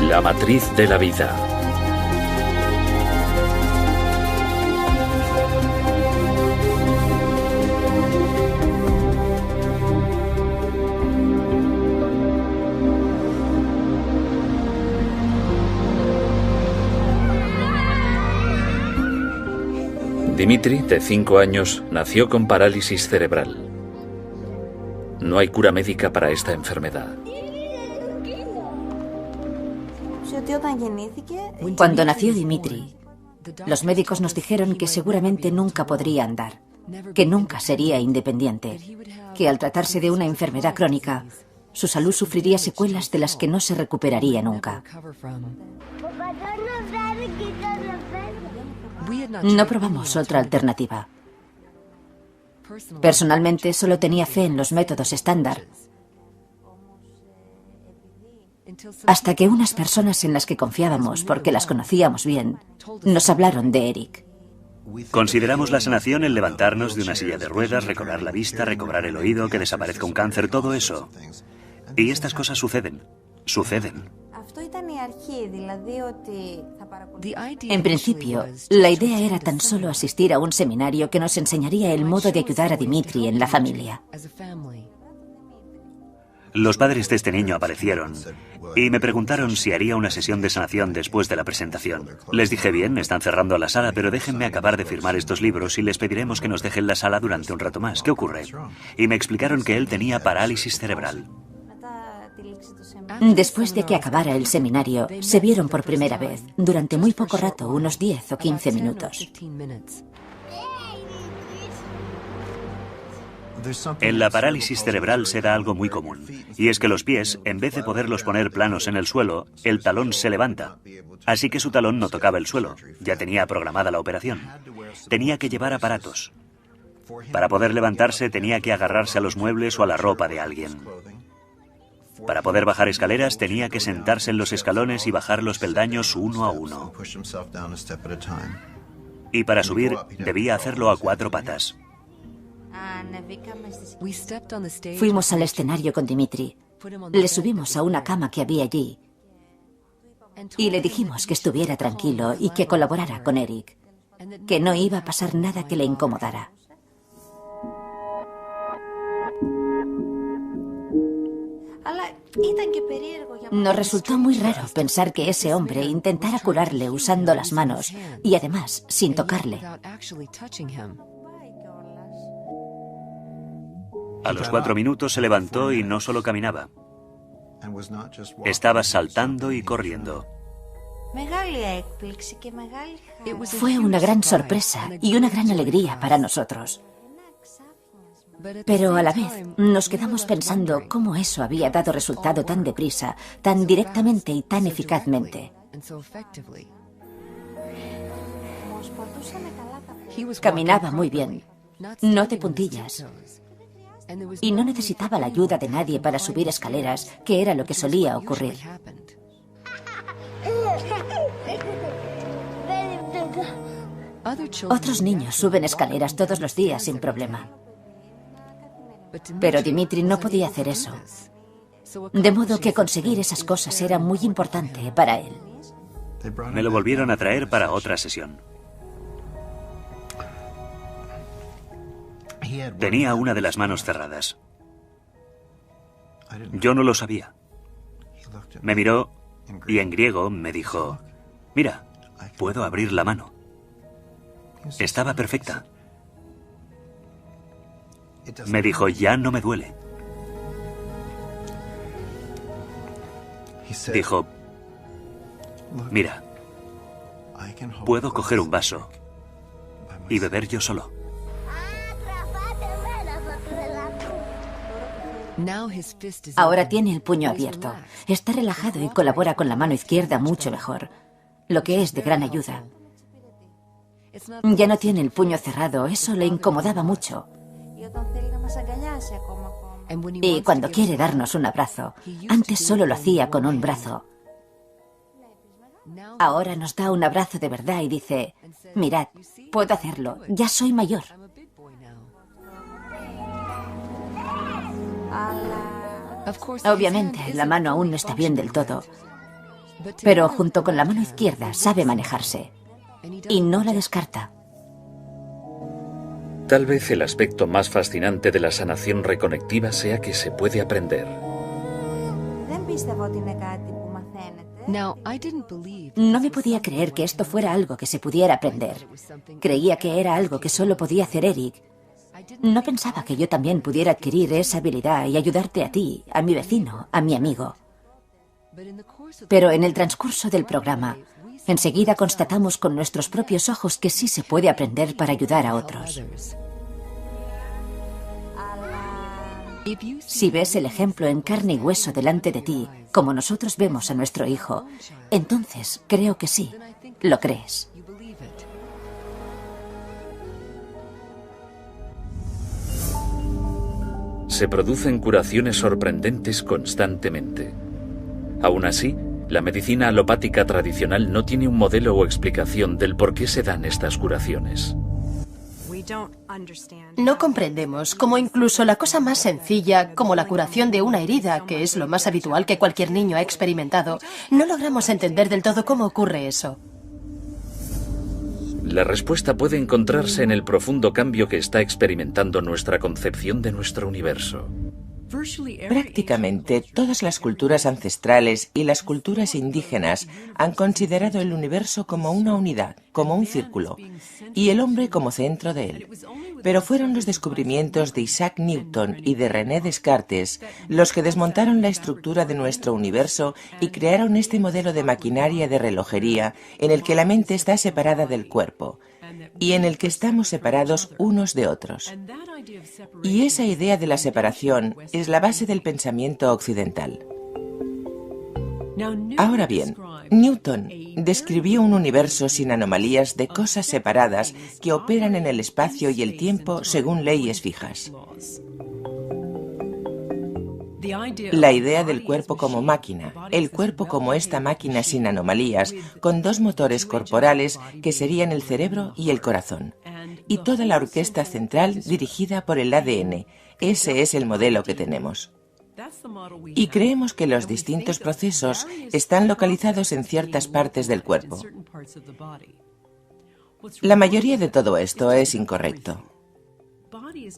La matriz de la vida. Dimitri, de 5 años, nació con parálisis cerebral. No hay cura médica para esta enfermedad. Cuando nació Dimitri, los médicos nos dijeron que seguramente nunca podría andar, que nunca sería independiente, que al tratarse de una enfermedad crónica, su salud sufriría secuelas de las que no se recuperaría nunca. No probamos otra alternativa. Personalmente solo tenía fe en los métodos estándar, hasta que unas personas en las que confiábamos, porque las conocíamos bien, nos hablaron de Eric. Consideramos la sanación el levantarnos de una silla de ruedas, recobrar la vista, recobrar el oído, que desaparezca un cáncer, todo eso. Y estas cosas suceden. En principio, la idea era tan solo asistir a un seminario que nos enseñaría el modo de ayudar a Dimitri en la familia. Los padres de este niño aparecieron y me preguntaron si haría una sesión de sanación después de la presentación. Les dije, bien, están cerrando la sala, pero déjenme acabar de firmar estos libros y les pediremos que nos dejen la sala durante un rato más. ¿Qué ocurre? Y me explicaron que él tenía parálisis cerebral. Después de que acabara el seminario, se vieron por primera vez, durante muy poco rato, unos 10 o 15 minutos. En la parálisis cerebral se da algo muy común, y es que los pies, en vez de poderlos poner planos en el suelo, el talón se levanta. Así que su talón no tocaba el suelo, ya tenía programada la operación. Tenía que llevar aparatos. Para poder levantarse tenía que agarrarse a los muebles o a la ropa de alguien. Para poder bajar escaleras tenía que sentarse en los escalones y bajar los peldaños uno a uno. Y para subir debía hacerlo a 4 patas. Fuimos al escenario con Dimitri. Le subimos a una cama que había allí y le dijimos que estuviera tranquilo y que colaborara con Eric, que no iba a pasar nada que le incomodara. Nos resultó muy raro pensar que ese hombre intentara curarle usando las manos y además sin tocarle. A los 4 minutos se levantó y no solo caminaba. Estaba saltando y corriendo. Fue una gran sorpresa y una gran alegría para nosotros. Pero a la vez nos quedamos pensando cómo eso había dado resultado tan deprisa, tan directamente y tan eficazmente. Caminaba muy bien, no de puntillas. Y no necesitaba la ayuda de nadie para subir escaleras, que era lo que solía ocurrir. Otros niños suben escaleras todos los días sin problema. Pero Dimitri no podía hacer eso. De modo que conseguir esas cosas era muy importante para él. Me lo volvieron a traer para otra sesión. Tenía una de las manos cerradas. Yo no lo sabía. Me miró y en griego me dijo, mira, puedo abrir la mano. Estaba perfecta. Me dijo, ya no me duele. Dijo, mira, puedo coger un vaso y beber yo solo. Ahora tiene el puño abierto. Está relajado y colabora con la mano izquierda mucho mejor, lo que es de gran ayuda. Ya no tiene el puño cerrado, eso le incomodaba mucho. Y cuando quiere darnos un abrazo, antes solo lo hacía con un brazo. Ahora nos da un abrazo de verdad y dice, mirad, puedo hacerlo, ya soy mayor. Obviamente, la mano aún no está bien del todo, pero junto con la mano izquierda sabe manejarse y no la descarta. Tal vez el aspecto más fascinante de la sanación reconectiva sea que se puede aprender. No me podía creer que esto fuera algo que se pudiera aprender. Creía que era algo que solo podía hacer Eric. No pensaba que yo también pudiera adquirir esa habilidad y ayudarte a ti, a mi vecino, a mi amigo. Pero en el transcurso del programa, enseguida constatamos con nuestros propios ojos que sí se puede aprender para ayudar a otros. Si ves el ejemplo en carne y hueso delante de ti, como nosotros vemos a nuestro hijo, entonces creo que sí, lo crees. Se producen curaciones sorprendentes constantemente. Aún así, la medicina alopática tradicional no tiene un modelo o explicación del por qué se dan estas curaciones. No comprendemos cómo incluso la cosa más sencilla, como la curación de una herida, que es lo más habitual que cualquier niño ha experimentado, no logramos entender del todo cómo ocurre eso. La respuesta puede encontrarse en el profundo cambio que está experimentando nuestra concepción de nuestro universo. Prácticamente todas las culturas ancestrales y las culturas indígenas han considerado el universo como una unidad, como un círculo, y el hombre como centro de él. Pero fueron los descubrimientos de Isaac Newton y de René Descartes los que desmontaron la estructura de nuestro universo y crearon este modelo de maquinaria de relojería en el que la mente está separada del cuerpo y en el que estamos separados unos de otros. Y esa idea de la separación es la base del pensamiento occidental. Ahora bien, Newton describió un universo sin anomalías de cosas separadas que operan en el espacio y el tiempo según leyes fijas. La idea del cuerpo como máquina, el cuerpo como esta máquina sin anomalías, con dos motores corporales que serían el cerebro y el corazón, y toda la orquesta central dirigida por el ADN. Ese es el modelo que tenemos. Y creemos que los distintos procesos están localizados en ciertas partes del cuerpo. La mayoría de todo esto es incorrecto.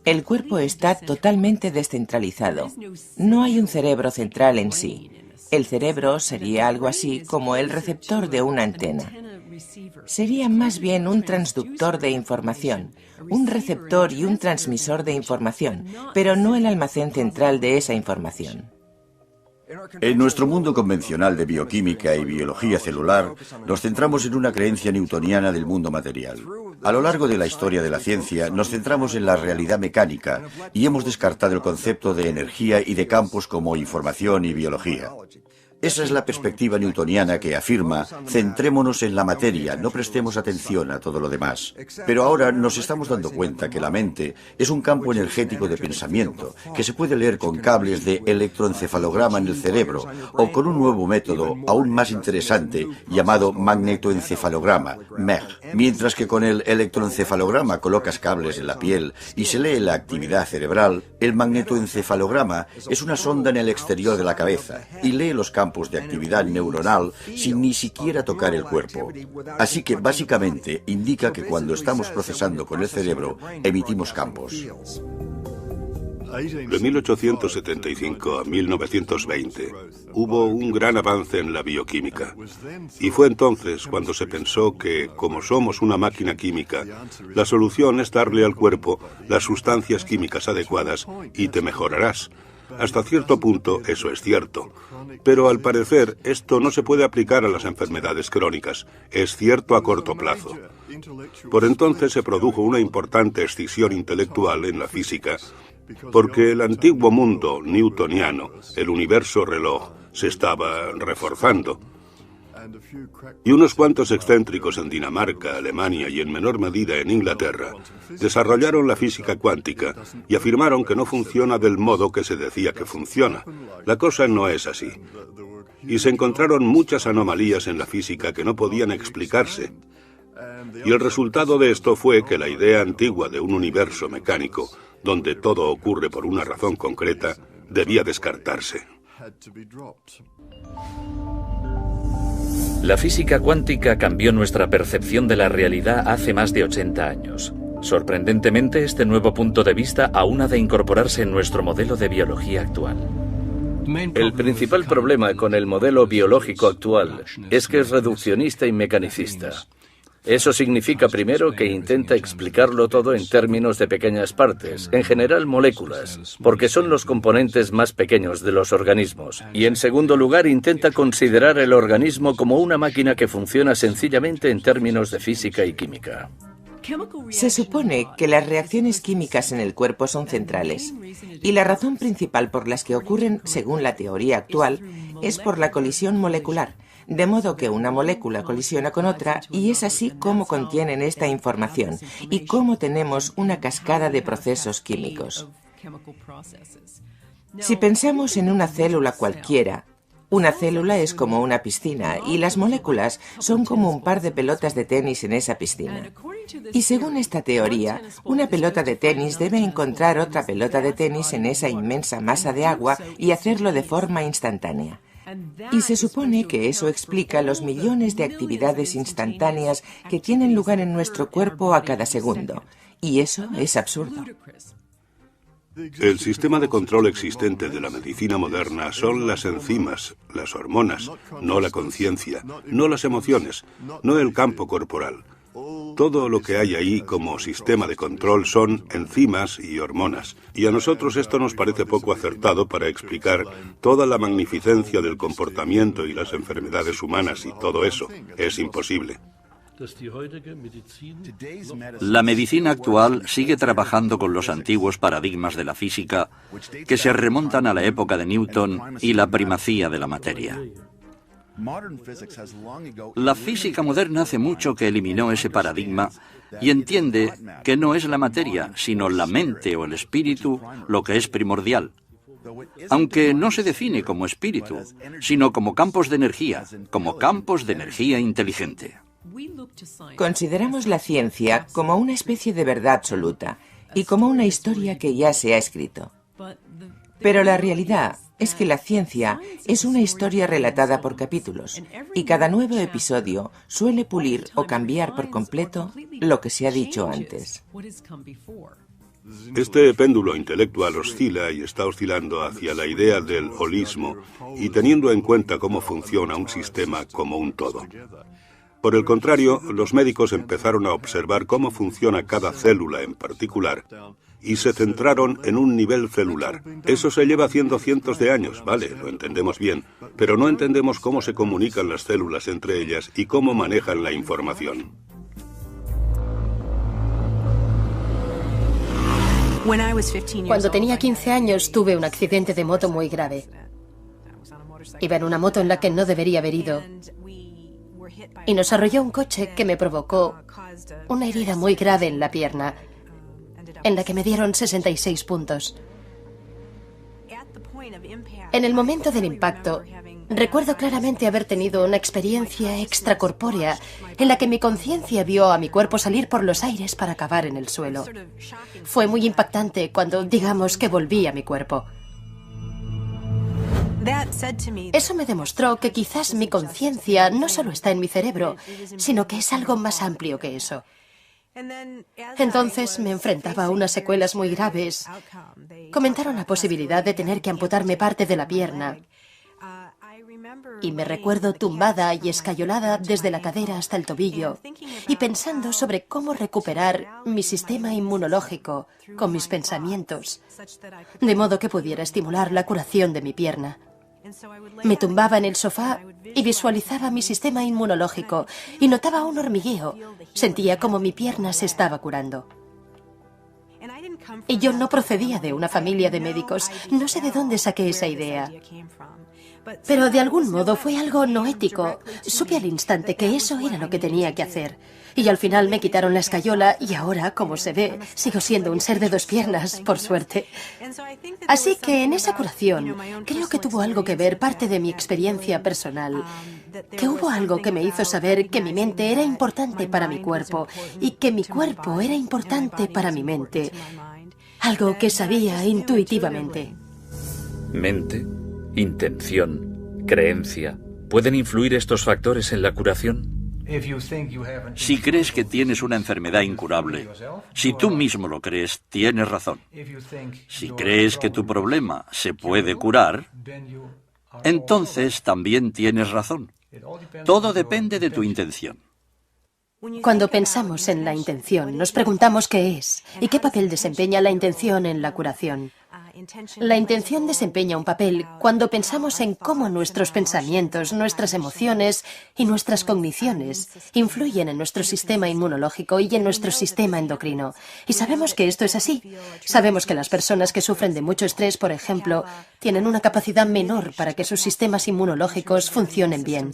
El cuerpo está totalmente descentralizado. No hay un cerebro central en sí. El cerebro sería algo así como el receptor de una antena. Sería más bien un transductor de información, un receptor y un transmisor de información, pero no el almacén central de esa información. En nuestro mundo convencional de bioquímica y biología celular, nos centramos en una creencia newtoniana del mundo material. A lo largo de la historia de la ciencia, nos centramos en la realidad mecánica y hemos descartado el concepto de energía y de campos como información y biología. Esa es la perspectiva newtoniana que afirma, centrémonos en la materia, no prestemos atención a todo lo demás. Pero ahora nos estamos dando cuenta que la mente es un campo energético de pensamiento, que se puede leer con cables de electroencefalograma en el cerebro, o con un nuevo método aún más interesante llamado magnetoencefalograma, MEG. Mientras que con el electroencefalograma colocas cables en la piel y se lee la actividad cerebral, el magnetoencefalograma es una sonda en el exterior de la cabeza y lee los campos de actividad neuronal sin ni siquiera tocar el cuerpo. Así que básicamente indica que cuando estamos procesando con el cerebro, emitimos campos. De 1875 a 1920 hubo un gran avance en la bioquímica. Y fue entonces cuando se pensó que, como somos una máquina química, la solución es darle al cuerpo las sustancias químicas adecuadas y te mejorarás. Hasta cierto punto eso es cierto, pero al parecer esto no se puede aplicar a las enfermedades crónicas, es cierto a corto plazo. Por entonces se produjo una importante escisión intelectual en la física, porque el antiguo mundo newtoniano, el universo reloj, se estaba reforzando. Y unos cuantos excéntricos en Dinamarca, Alemania y en menor medida en Inglaterra desarrollaron la física cuántica y afirmaron que no funciona del modo que se decía que funciona. La cosa no es así. Y se encontraron muchas anomalías en la física que no podían explicarse. Y el resultado de esto fue que la idea antigua de un universo mecánico, donde todo ocurre por una razón concreta, debía descartarse. La física cuántica cambió nuestra percepción de la realidad hace más de 80 años. Sorprendentemente, este nuevo punto de vista aún ha de incorporarse en nuestro modelo de biología actual. El principal problema con el modelo biológico actual es que es reduccionista y mecanicista. Eso significa primero que intenta explicarlo todo en términos de pequeñas partes, en general moléculas, porque son los componentes más pequeños de los organismos. Y en segundo lugar, intenta considerar el organismo como una máquina que funciona sencillamente en términos de física y química. Se supone que las reacciones químicas en el cuerpo son centrales, y la razón principal por las que ocurren, según la teoría actual, es por la colisión molecular, de modo que una molécula colisiona con otra y es así como contienen esta información y cómo tenemos una cascada de procesos químicos. Si pensamos en una célula cualquiera, una célula es como una piscina y las moléculas son como un par de pelotas de tenis en esa piscina. Y según esta teoría, una pelota de tenis debe encontrar otra pelota de tenis en esa inmensa masa de agua y hacerlo de forma instantánea. Y se supone que eso explica los millones de actividades instantáneas que tienen lugar en nuestro cuerpo a cada segundo. Y eso es absurdo. El sistema de control existente de la medicina moderna son las enzimas, las hormonas, no la conciencia, no las emociones, no el campo corporal. Todo lo que hay ahí como sistema de control son enzimas y hormonas. Y a nosotros esto nos parece poco acertado para explicar toda la magnificencia del comportamiento y las enfermedades humanas y todo eso. Es imposible. La medicina actual sigue trabajando con los antiguos paradigmas de la física que se remontan a la época de Newton y la primacía de la materia. La física moderna hace mucho que eliminó ese paradigma y entiende que no es la materia, sino la mente o el espíritu lo que es primordial. Aunque no se define como espíritu, sino como campos de energía inteligente. Consideramos la ciencia como una especie de verdad absoluta y como una historia que ya se ha escrito. Pero la realidad es que la ciencia es una historia relatada por capítulos y cada nuevo episodio suele pulir o cambiar por completo lo que se ha dicho antes. Este péndulo intelectual oscila y está oscilando hacia la idea del holismo y teniendo en cuenta cómo funciona un sistema como un todo. Por el contrario, los médicos empezaron a observar cómo funciona cada célula en particular y se centraron en un nivel celular. Eso se lleva haciendo cientos de años, vale, lo entendemos bien, pero no entendemos cómo se comunican las células entre ellas y cómo manejan la información. Cuando tenía 15 años tuve un accidente de moto muy grave. Iba en una moto en la que no debería haber ido y nos arrolló un coche que me provocó una herida muy grave en la pierna, en la que me dieron 66 puntos. En el momento del impacto, recuerdo claramente haber tenido una experiencia extracorpórea en la que mi conciencia vio a mi cuerpo salir por los aires para acabar en el suelo. Fue muy impactante cuando, digamos, que volví a mi cuerpo. Eso me demostró que quizás mi conciencia no solo está en mi cerebro, sino que es algo más amplio que eso. Entonces me enfrentaba a unas secuelas muy graves. Comentaron la posibilidad de tener que amputarme parte de la pierna. Y me recuerdo tumbada y escayolada desde la cadera hasta el tobillo y pensando sobre cómo recuperar mi sistema inmunológico con mis pensamientos, de modo que pudiera estimular la curación de mi pierna. Me tumbaba en el sofá y visualizaba mi sistema inmunológico y notaba un hormigueo. Sentía como mi pierna se estaba curando. Y yo no procedía de una familia de médicos. No sé de dónde saqué esa idea. Pero de algún modo fue algo no ético. Supe al instante que eso era lo que tenía que hacer. Y al final me quitaron la escayola y ahora, como se ve, sigo siendo un ser de dos piernas, por suerte. Así que en esa curación creo que tuvo algo que ver parte de mi experiencia personal. Que hubo algo que me hizo saber que mi mente era importante para mi cuerpo y que mi cuerpo era importante para mi mente. Algo que sabía intuitivamente. Mente, intención, creencia, ¿Pueden influir estos factores en la curación? Si crees que tienes una enfermedad incurable, si tú mismo lo crees, tienes razón. Si crees que tu problema se puede curar, entonces también tienes razón. Todo depende de tu intención. Cuando pensamos en la intención, nos preguntamos qué es y qué papel desempeña la intención en la curación. La intención desempeña un papel cuando pensamos en cómo nuestros pensamientos, nuestras emociones y nuestras cogniciones influyen en nuestro sistema inmunológico y en nuestro sistema endocrino. Y sabemos que esto es así. Sabemos que las personas que sufren de mucho estrés, por ejemplo, tienen una capacidad menor para que sus sistemas inmunológicos funcionen bien.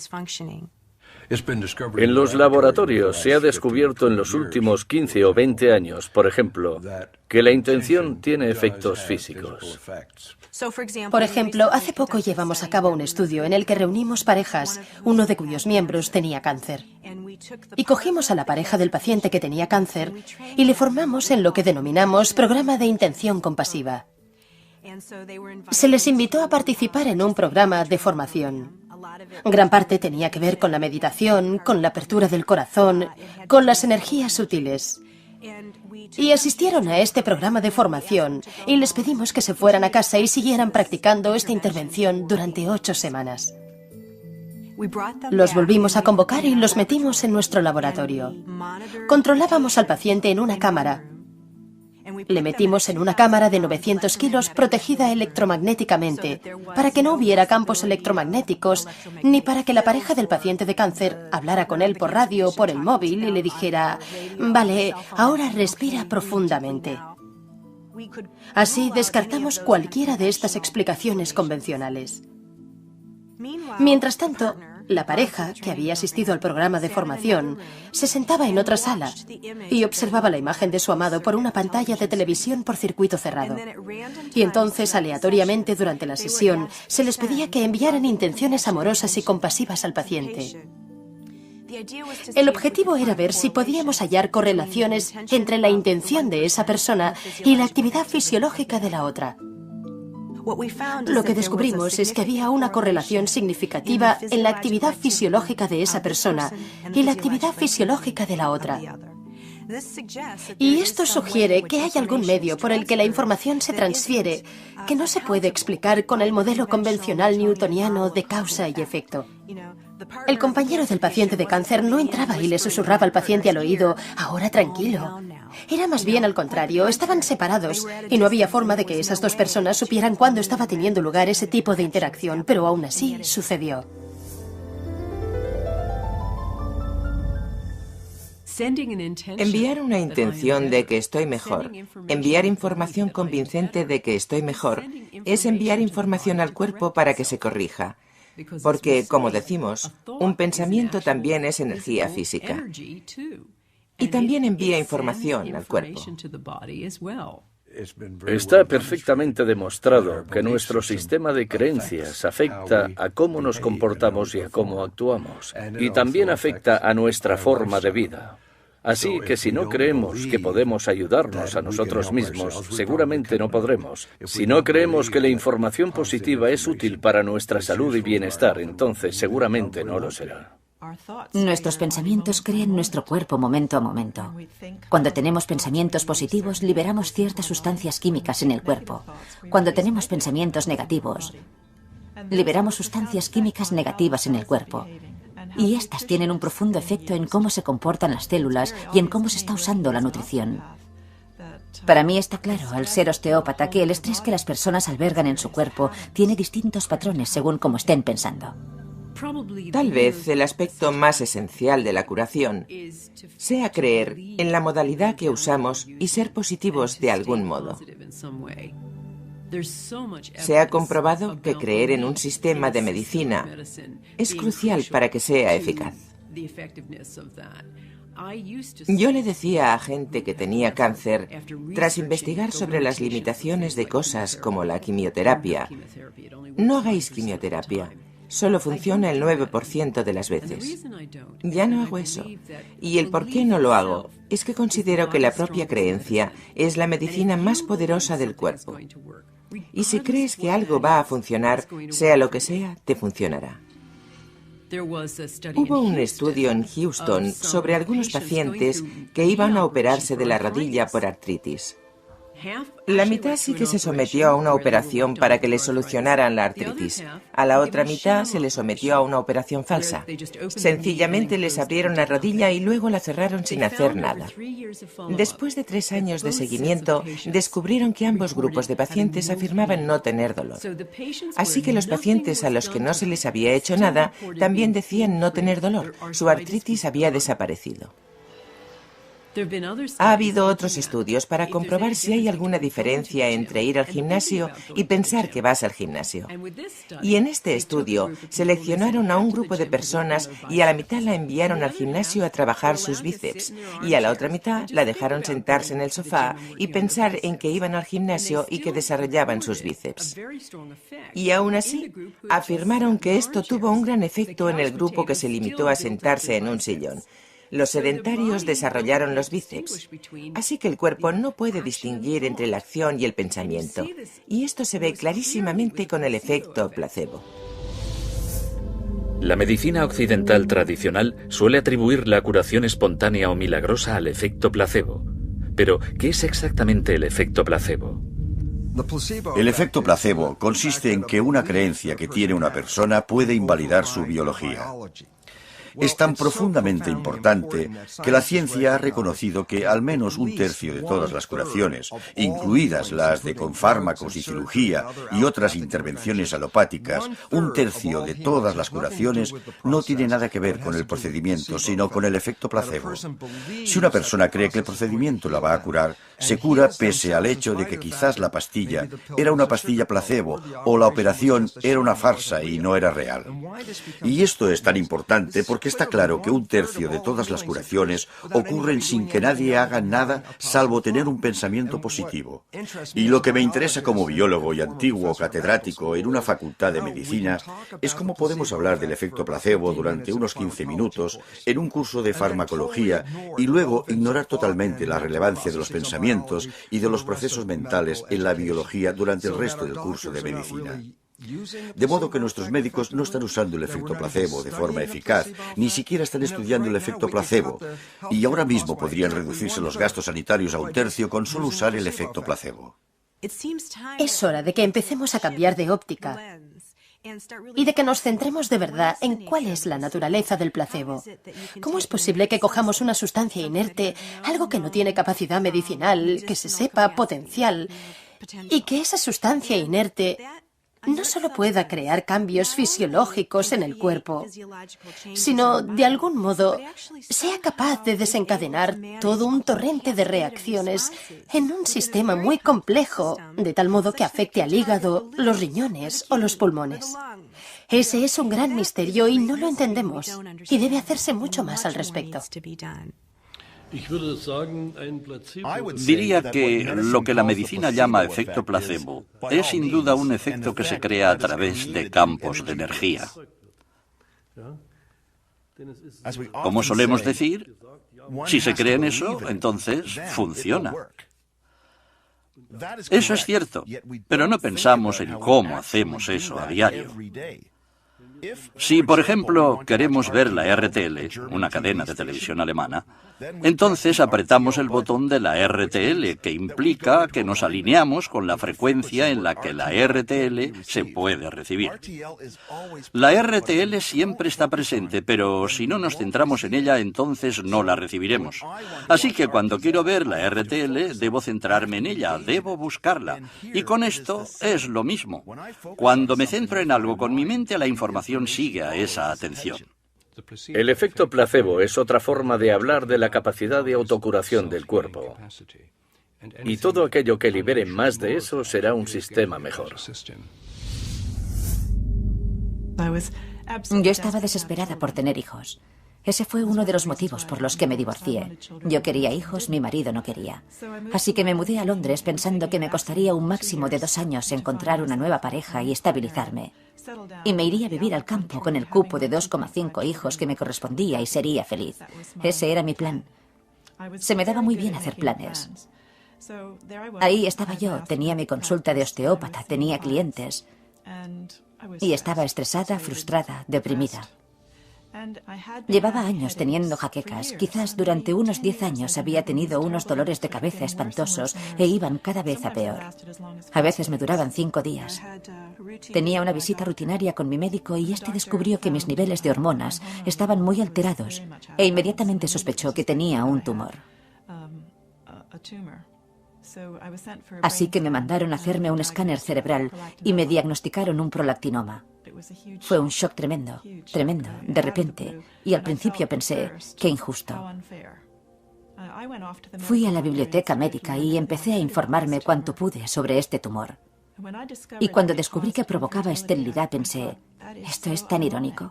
En los laboratorios se ha descubierto en los últimos 15 o 20 años, por ejemplo, que la intención tiene efectos físicos. Por ejemplo, hace poco llevamos a cabo un estudio en el que reunimos parejas, uno de cuyos miembros tenía cáncer. Y cogimos a la pareja del paciente que tenía cáncer y le formamos en lo que denominamos programa de intención compasiva. Se les invitó a participar en un programa de formación. Gran parte tenía que ver con la meditación, con la apertura del corazón, con las energías sutiles. Y asistieron a este programa de formación y les pedimos que se fueran a casa y siguieran practicando esta intervención durante 8 semanas. Los volvimos a convocar y los metimos en nuestro laboratorio. Controlábamos al paciente en una cámara. Le metimos en una cámara de 900 kilos protegida electromagnéticamente para que no hubiera campos electromagnéticos ni para que la pareja del paciente de cáncer hablara con él por radio o por el móvil y le dijera: vale, ahora respira profundamente. Así descartamos cualquiera de estas explicaciones convencionales. Mientras tanto, la pareja, que había asistido al programa de formación, se sentaba en otra sala y observaba la imagen de su amado por una pantalla de televisión por circuito cerrado. Y entonces, aleatoriamente, durante la sesión, se les pedía que enviaran intenciones amorosas y compasivas al paciente. El objetivo era ver si podíamos hallar correlaciones entre la intención de esa persona y la actividad fisiológica de la otra. Lo que descubrimos es que había una correlación significativa en la actividad fisiológica de esa persona y la actividad fisiológica de la otra. Y esto sugiere que hay algún medio por el que la información se transfiere que no se puede explicar con el modelo convencional newtoniano de causa y efecto. El compañero del paciente de cáncer no entraba y le susurraba al paciente al oído: ahora tranquilo. Era más bien al contrario, estaban separados y no había forma de que esas dos personas supieran cuándo estaba teniendo lugar ese tipo de interacción, pero aún así sucedió. Enviar una intención de que estoy mejor, enviar información convincente de que estoy mejor, es enviar información al cuerpo para que se corrija. Porque, como decimos, un pensamiento también es energía física. Y también envía información al cuerpo. Está perfectamente demostrado que nuestro sistema de creencias afecta a cómo nos comportamos y a cómo actuamos. Y también afecta a nuestra forma de vida. Así que si no creemos que podemos ayudarnos a nosotros mismos, seguramente no podremos. Si no creemos que la información positiva es útil para nuestra salud y bienestar, entonces seguramente no lo será. Nuestros pensamientos crean nuestro cuerpo momento a momento. Cuando tenemos pensamientos positivos, liberamos ciertas sustancias químicas en el cuerpo. Cuando tenemos pensamientos negativos, liberamos sustancias químicas negativas en el cuerpo. Y estas tienen un profundo efecto en cómo se comportan las células y en cómo se está usando la nutrición. Para mí está claro, al ser osteópata, que el estrés que las personas albergan en su cuerpo tiene distintos patrones según cómo estén pensando. Tal vez el aspecto más esencial de la curación sea creer en la modalidad que usamos y ser positivos de algún modo. Se ha comprobado que creer en un sistema de medicina es crucial para que sea eficaz. Yo le decía a gente que tenía cáncer, tras investigar sobre las limitaciones de cosas como la quimioterapia: no hagáis quimioterapia, solo funciona el 9% de las veces. Ya no hago eso. Y el por qué no lo hago es que considero que la propia creencia es la medicina más poderosa del cuerpo. Y si crees que algo va a funcionar, sea lo que sea, te funcionará. Hubo un estudio en Houston sobre algunos pacientes que iban a operarse de la rodilla por artritis. La mitad sí que se sometió a una operación para que le solucionaran la artritis. A la otra mitad se le sometió a una operación falsa. Sencillamente les abrieron la rodilla y luego la cerraron sin hacer nada. Después de 3 años de seguimiento, descubrieron que ambos grupos de pacientes afirmaban no tener dolor. Así que los pacientes a los que no se les había hecho nada también decían no tener dolor. Su artritis había desaparecido. Ha habido otros estudios para comprobar si hay alguna diferencia entre ir al gimnasio y pensar que vas al gimnasio. Y en este estudio seleccionaron a un grupo de personas y a la mitad la enviaron al gimnasio a trabajar sus bíceps y a la otra mitad la dejaron sentarse en el sofá y pensar en que iban al gimnasio y que desarrollaban sus bíceps. Y aún así, afirmaron que esto tuvo un gran efecto en el grupo que se limitó a sentarse en un sillón. Los sedentarios desarrollaron los bíceps, así que el cuerpo no puede distinguir entre la acción y el pensamiento, y esto se ve clarísimamente con el efecto placebo. La medicina occidental tradicional suele atribuir la curación espontánea o milagrosa al efecto placebo. Pero, ¿qué es exactamente el efecto placebo? El efecto placebo consiste en que una creencia que tiene una persona puede invalidar su biología. Es tan profundamente importante que la ciencia ha reconocido que al menos 1/3 de todas las curaciones, incluidas las de con fármacos y cirugía y otras intervenciones alopáticas, 1/3 de todas las curaciones no tiene nada que ver con el procedimiento, sino con el efecto placebo. Si una persona cree que el procedimiento la va a curar, se cura pese al hecho de que quizás la pastilla era una pastilla placebo o la operación era una farsa y no era real. Y esto es tan importante porque está claro que 1/3 de todas las curaciones ocurren sin que nadie haga nada salvo tener un pensamiento positivo. Y lo que me interesa como biólogo y antiguo catedrático en una facultad de medicina es cómo podemos hablar del efecto placebo durante unos 15 minutos en un curso de farmacología y luego ignorar totalmente la relevancia de los pensamientos y de los procesos mentales en la biología durante el resto del curso de medicina. De modo que nuestros médicos no están usando el efecto placebo de forma eficaz, ni siquiera están estudiando el efecto placebo, y ahora mismo podrían reducirse los gastos sanitarios a 1/3 con solo usar el efecto placebo. Es hora de que empecemos a cambiar de óptica y de que nos centremos de verdad en cuál es la naturaleza del placebo. ¿Cómo es posible que cojamos una sustancia inerte, algo que no tiene capacidad medicinal, que se sepa potencial, y que esa sustancia inerte no solo pueda crear cambios fisiológicos en el cuerpo, sino, de algún modo, sea capaz de desencadenar todo un torrente de reacciones en un sistema muy complejo, de tal modo que afecte al hígado, los riñones o los pulmones? Ese es un gran misterio y no lo entendemos, y debe hacerse mucho más al respecto. Diría que lo que la medicina llama efecto placebo es sin duda un efecto que se crea a través de campos de energía. Como solemos decir, si se cree en eso, entonces funciona. Eso es cierto, pero no pensamos en cómo hacemos eso a diario. Si, por ejemplo, queremos ver la RTL, una cadena de televisión alemana, entonces apretamos el botón de la RTL, que implica que nos alineamos con la frecuencia en la que la RTL se puede recibir. La RTL siempre está presente, pero si no nos centramos en ella, entonces no la recibiremos. Así que cuando quiero ver la RTL, debo centrarme en ella, debo buscarla. Y con esto es lo mismo. Cuando me centro en algo con mi mente, la información sigue a esa atención. El efecto placebo es otra forma de hablar de la capacidad de autocuración del cuerpo. Y todo aquello que libere más de eso será un sistema mejor. Yo estaba desesperada por tener hijos. Ese fue uno de los motivos por los que me divorcié. Yo quería hijos, mi marido no quería. Así que me mudé a Londres pensando que me costaría un máximo de 2 años encontrar una nueva pareja y estabilizarme. Y me iría a vivir al campo con el cupo de 2,5 hijos que me correspondía y sería feliz. Ese era mi plan. Se me daba muy bien hacer planes. Ahí estaba yo, tenía mi consulta de osteópata, tenía clientes. Y estaba estresada, frustrada, deprimida. Llevaba años teniendo jaquecas. Quizás durante unos 10 años había tenido unos dolores de cabeza espantosos e iban cada vez a peor. A veces me duraban 5 días. Tenía una visita rutinaria con mi médico y este descubrió que mis niveles de hormonas estaban muy alterados e inmediatamente sospechó que tenía un tumor. Así que me mandaron a hacerme un escáner cerebral y me diagnosticaron un prolactinoma. Fue un shock tremendo, tremendo, de repente, y al principio pensé, qué injusto. Fui a la biblioteca médica y empecé a informarme cuanto pude sobre este tumor. Y cuando descubrí que provocaba esterilidad pensé, esto es tan irónico.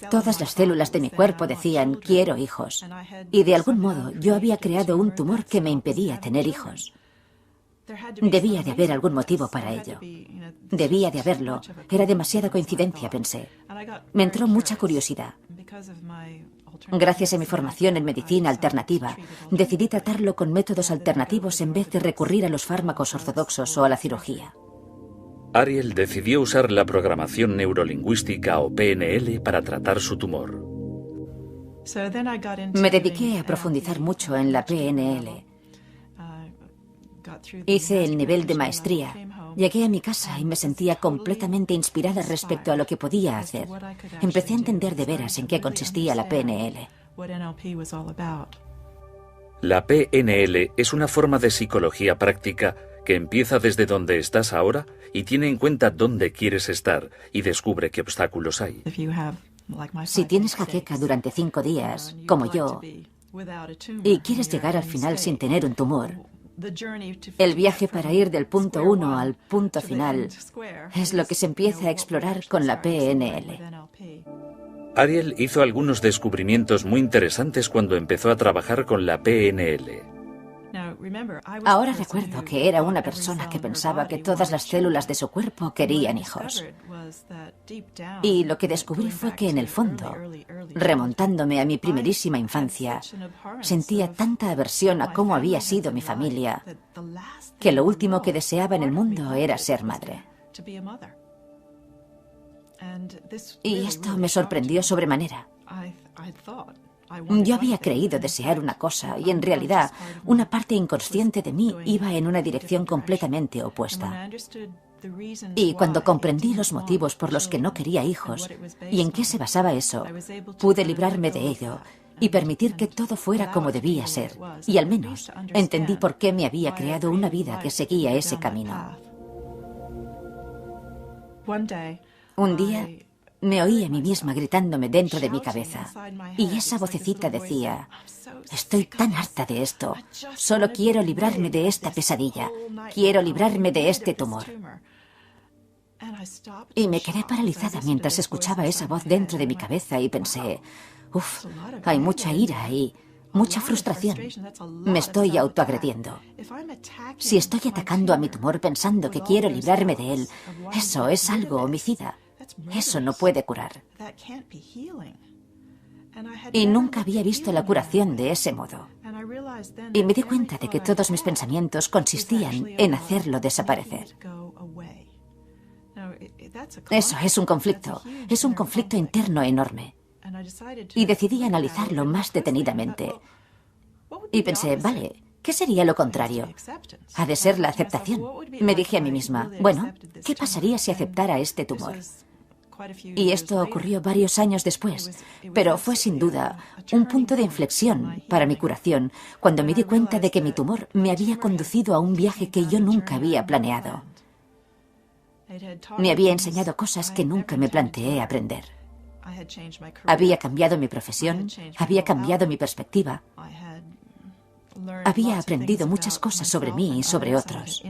Todas las células de mi cuerpo decían, quiero hijos. Y de algún modo yo había creado un tumor que me impedía tener hijos. Debía de haber algún motivo para ello. Debía de haberlo. Era demasiada coincidencia, pensé. Me entró mucha curiosidad. Gracias a mi formación en medicina alternativa, decidí tratarlo con métodos alternativos en vez de recurrir a los fármacos ortodoxos o a la cirugía. Ariel decidió usar la programación neurolingüística o PNL para tratar su tumor. Me dediqué a profundizar mucho en la PNL. Hice el nivel de maestría. Llegué a mi casa y me sentía completamente inspirada respecto a lo que podía hacer. Empecé a entender de veras en qué consistía la PNL. La PNL es una forma de psicología práctica que empieza desde donde estás ahora y tiene en cuenta dónde quieres estar y descubre qué obstáculos hay. Si tienes jaqueca durante 5 días, como yo, y quieres llegar al final sin tener un tumor, el viaje para ir del punto 1 al punto final es lo que se empieza a explorar con la PNL. Ariel hizo algunos descubrimientos muy interesantes cuando empezó a trabajar con la PNL. Ahora recuerdo que era una persona que pensaba que todas las células de su cuerpo querían hijos. Y lo que descubrí fue que en el fondo, remontándome a mi primerísima infancia, sentía tanta aversión a cómo había sido mi familia, que lo último que deseaba en el mundo era ser madre. Y esto me sorprendió sobremanera. Yo había creído desear una cosa y en realidad una parte inconsciente de mí iba en una dirección completamente opuesta. Y cuando comprendí los motivos por los que no quería hijos y en qué se basaba eso, pude librarme de ello y permitir que todo fuera como debía ser. Y al menos entendí por qué me había creado una vida que seguía ese camino. Un día me oí a mí misma gritándome dentro de mi cabeza y esa vocecita decía, estoy tan harta de esto, solo quiero librarme de esta pesadilla, quiero librarme de este tumor. Y me quedé paralizada mientras escuchaba esa voz dentro de mi cabeza y pensé, uff, hay mucha ira y mucha frustración. Me estoy autoagrediendo. Si estoy atacando a mi tumor pensando que quiero librarme de él, eso es algo homicida. Eso no puede curar. Y nunca había visto la curación de ese modo. Y me di cuenta de que todos mis pensamientos consistían en hacerlo desaparecer. Eso es un conflicto interno enorme. Y decidí analizarlo más detenidamente. Y pensé, vale, ¿qué sería lo contrario? Ha de ser la aceptación. Me dije a mí misma, bueno, ¿qué pasaría si aceptara este tumor? Y esto ocurrió varios años después, pero fue sin duda un punto de inflexión para mi curación cuando me di cuenta de que mi tumor me había conducido a un viaje que yo nunca había planeado. Me había enseñado cosas que nunca me planteé aprender. Había cambiado mi profesión, había cambiado mi perspectiva. Había aprendido muchas cosas sobre mí y sobre otros.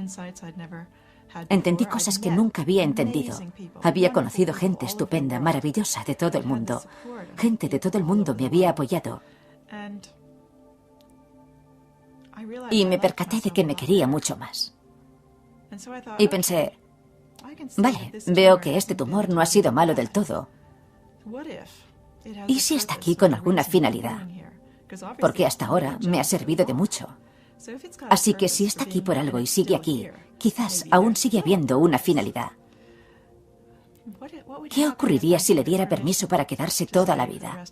Entendí cosas que nunca había entendido. Había conocido gente estupenda, maravillosa de todo el mundo. Gente de todo el mundo me había apoyado. Y me percaté de que me quería mucho más. Y pensé, vale, veo que este tumor no ha sido malo del todo. ¿Y si está aquí con alguna finalidad? Porque hasta ahora me ha servido de mucho. Así que si está aquí por algo y sigue aquí, quizás aún sigue habiendo una finalidad. ¿Qué ocurriría si le diera permiso para quedarse toda la vida?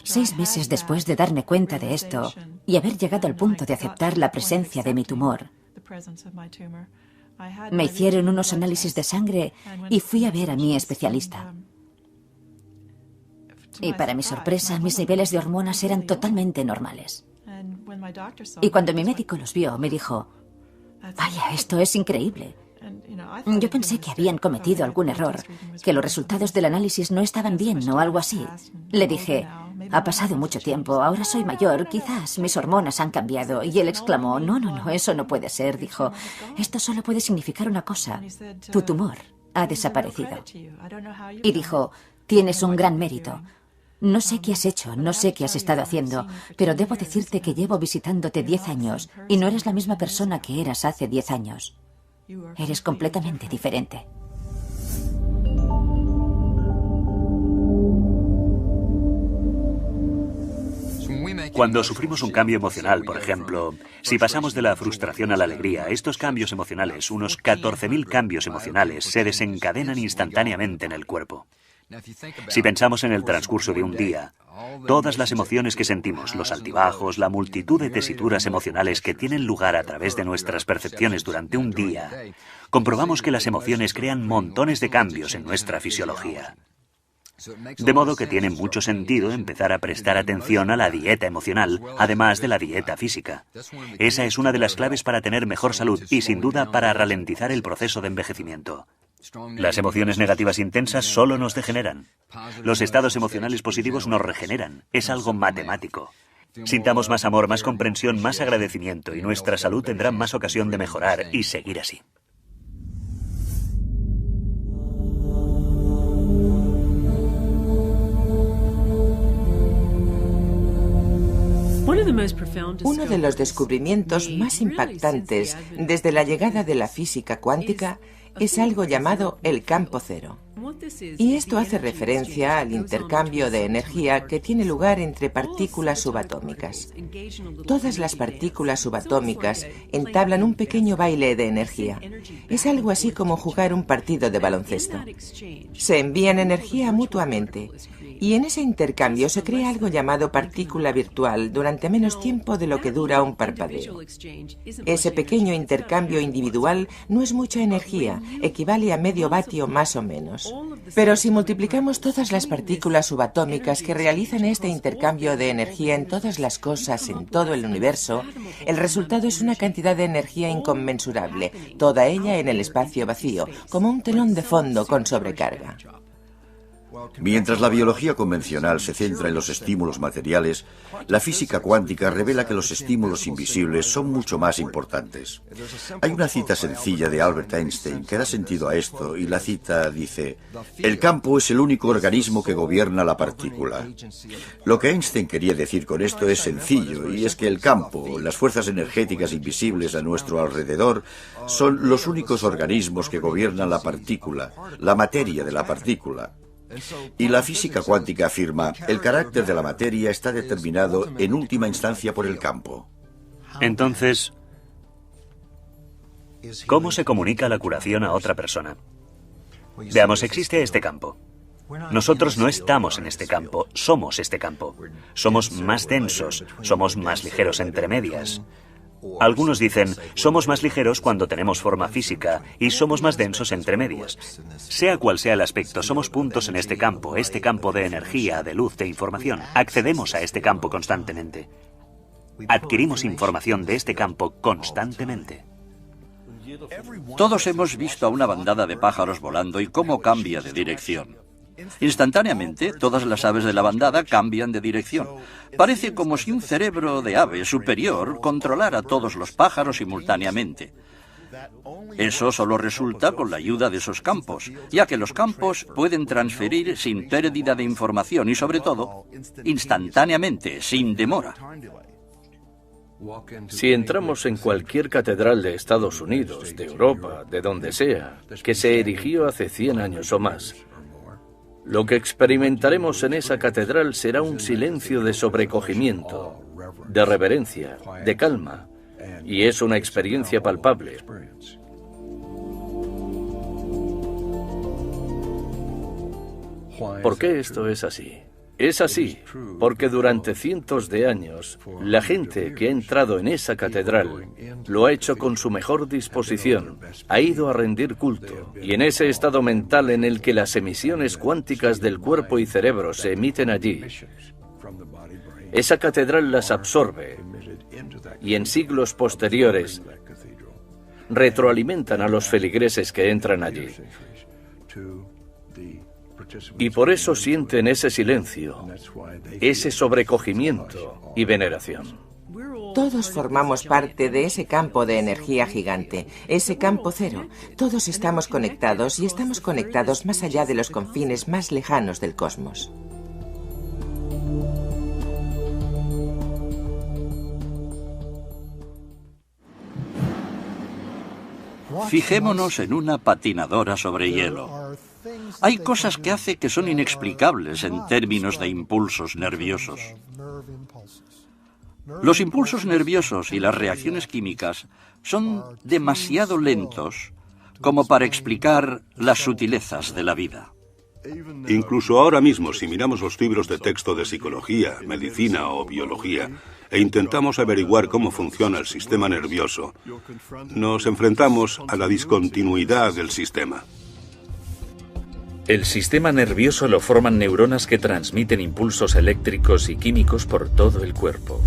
6 meses después de darme cuenta de esto y haber llegado al punto de aceptar la presencia de mi tumor, me hicieron unos análisis de sangre y fui a ver a mi especialista. Y para mi sorpresa, mis niveles de hormonas eran totalmente normales. Y cuando mi médico los vio, me dijo: vaya, esto es increíble. Yo pensé que habían cometido algún error, que los resultados del análisis no estaban bien o algo así. Le dije: ha pasado mucho tiempo, ahora soy mayor, quizás mis hormonas han cambiado. Y él exclamó: no, eso no puede ser. Dijo: esto solo puede significar una cosa, tu tumor ha desaparecido. Y dijo: tienes un gran mérito. No sé qué has hecho, no sé qué has estado haciendo, pero debo decirte que llevo visitándote 10 años y no eres la misma persona que eras hace 10 años. Eres completamente diferente. Cuando sufrimos un cambio emocional, por ejemplo, si pasamos de la frustración a la alegría, estos cambios emocionales, unos 14.000 cambios emocionales, se desencadenan instantáneamente en el cuerpo. Si pensamos en el transcurso de un día, todas las emociones que sentimos, los altibajos, la multitud de tesituras emocionales que tienen lugar a través de nuestras percepciones durante un día, comprobamos que las emociones crean montones de cambios en nuestra fisiología. De modo que tiene mucho sentido empezar a prestar atención a la dieta emocional, además de la dieta física. Esa es una de las claves para tener mejor salud y, sin duda, para ralentizar el proceso de envejecimiento. Las emociones negativas intensas solo nos degeneran. Los estados emocionales positivos nos regeneran. Es algo matemático. Sintamos más amor, más comprensión, más agradecimiento y nuestra salud tendrá más ocasión de mejorar y seguir así. Uno de los descubrimientos más impactantes desde la llegada de la física cuántica es algo llamado el campo cero. Y esto hace referencia al intercambio de energía que tiene lugar entre partículas subatómicas. Todas las partículas subatómicas entablan un pequeño baile de energía. Es algo así como jugar un partido de baloncesto. Se envían energía mutuamente. Y en ese intercambio se crea algo llamado partícula virtual durante menos tiempo de lo que dura un parpadeo. Ese pequeño intercambio individual no es mucha energía, equivale a medio vatio más o menos. Pero si multiplicamos todas las partículas subatómicas que realizan este intercambio de energía en todas las cosas, en todo el universo, el resultado es una cantidad de energía inconmensurable, toda ella en el espacio vacío, como un telón de fondo con sobrecarga. Mientras la biología convencional se centra en los estímulos materiales, la física cuántica revela que los estímulos invisibles son mucho más importantes. Hay una cita sencilla de Albert Einstein que da sentido a esto, y la cita dice: el campo es el único organismo que gobierna la partícula. Lo que Einstein quería decir con esto es sencillo, y es que el campo, las fuerzas energéticas invisibles a nuestro alrededor, son los únicos organismos que gobiernan la partícula, la materia de la partícula. Y la física cuántica afirma: el carácter de la materia está determinado en última instancia por el campo. Entonces, ¿cómo se comunica la curación a otra persona? Veamos, existe este campo. Nosotros no estamos en este campo, somos este campo. Somos más densos, somos más ligeros entre medias. Algunos dicen, somos más ligeros cuando tenemos forma física y somos más densos entre medias. Sea cual sea el aspecto, somos puntos en este campo de energía, de luz, de información. Accedemos a este campo constantemente. Adquirimos información de este campo constantemente. Todos hemos visto a una bandada de pájaros volando y cómo cambia de dirección. Instantáneamente, todas las aves de la bandada cambian de dirección. Parece como si un cerebro de ave superior controlara a todos los pájaros simultáneamente. Eso solo resulta con la ayuda de esos campos, ya que los campos pueden transferir sin pérdida de información y, sobre todo, instantáneamente, sin demora. Si entramos en cualquier catedral de Estados Unidos, de Europa, de donde sea, que se erigió hace 100 años o más, lo que experimentaremos en esa catedral será un silencio de sobrecogimiento, de reverencia, de calma, y es una experiencia palpable. ¿Por qué esto es así? Es así porque durante cientos de años la gente que ha entrado en esa catedral lo ha hecho con su mejor disposición, ha ido a rendir culto, y en ese estado mental en el que las emisiones cuánticas del cuerpo y cerebro se emiten allí, esa catedral las absorbe y en siglos posteriores retroalimentan a los feligreses que entran allí. Y por eso sienten ese silencio, ese sobrecogimiento y veneración. Todos formamos parte de ese campo de energía gigante, ese campo cero. Todos estamos conectados y estamos conectados más allá de los confines más lejanos del cosmos. Fijémonos en una patinadora sobre hielo. Hay cosas que hace que son inexplicables en términos de impulsos nerviosos. Los impulsos nerviosos y las reacciones químicas son demasiado lentos como para explicar las sutilezas de la vida. Incluso ahora mismo, si miramos los libros de texto de psicología, medicina o biología, e intentamos averiguar cómo funciona el sistema nervioso, nos enfrentamos a la discontinuidad del sistema. El sistema nervioso lo forman neuronas que transmiten impulsos eléctricos y químicos por todo el cuerpo.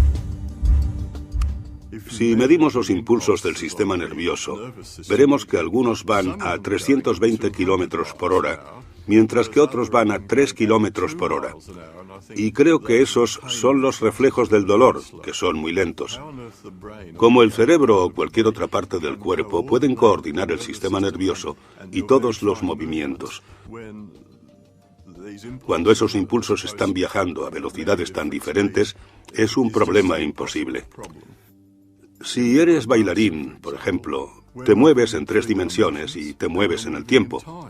Si medimos los impulsos del sistema nervioso, veremos que algunos van a 320 kilómetros por hora, mientras que otros van a 3 kilómetros por hora. Y creo que esos son los reflejos del dolor, que son muy lentos. Como el cerebro o cualquier otra parte del cuerpo pueden coordinar el sistema nervioso y todos los movimientos. Cuando esos impulsos están viajando a velocidades tan diferentes, es un problema imposible. Si eres bailarín, por ejemplo, te mueves en 3 dimensiones y te mueves en el tiempo.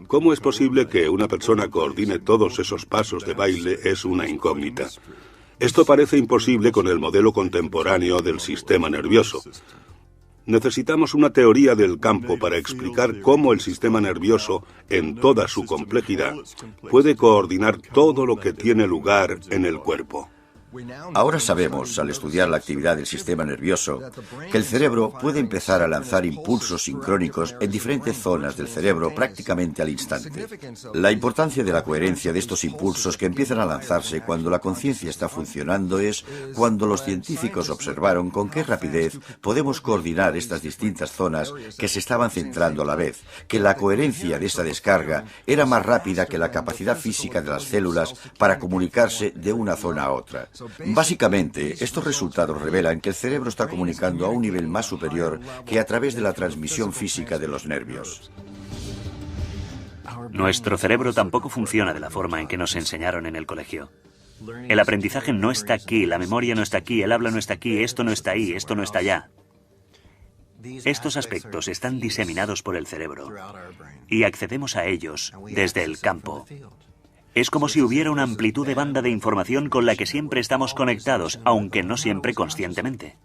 ¿Cómo es posible que una persona coordine todos esos pasos de baile? Es una incógnita. Esto parece imposible con el modelo contemporáneo del sistema nervioso. Necesitamos una teoría del campo para explicar cómo el sistema nervioso, en toda su complejidad, puede coordinar todo lo que tiene lugar en el cuerpo. Ahora sabemos, al estudiar la actividad del sistema nervioso, que el cerebro puede empezar a lanzar impulsos sincrónicos en diferentes zonas del cerebro prácticamente al instante. La importancia de la coherencia de estos impulsos que empiezan a lanzarse cuando la conciencia está funcionando es cuando los científicos observaron con qué rapidez podemos coordinar estas distintas zonas que se estaban centrando a la vez, que la coherencia de esa descarga era más rápida que la capacidad física de las células para comunicarse de una zona a otra. Básicamente, estos resultados revelan que el cerebro está comunicando a un nivel más superior que a través de la transmisión física de los nervios. Nuestro cerebro tampoco funciona de la forma en que nos enseñaron en el colegio. El aprendizaje no está aquí, la memoria no está aquí, el habla no está aquí, esto no está ahí, esto no está allá. Estos aspectos están diseminados por el cerebro y accedemos a ellos desde el campo. Es como si hubiera una amplitud de banda de información con la que siempre estamos conectados, aunque no siempre conscientemente.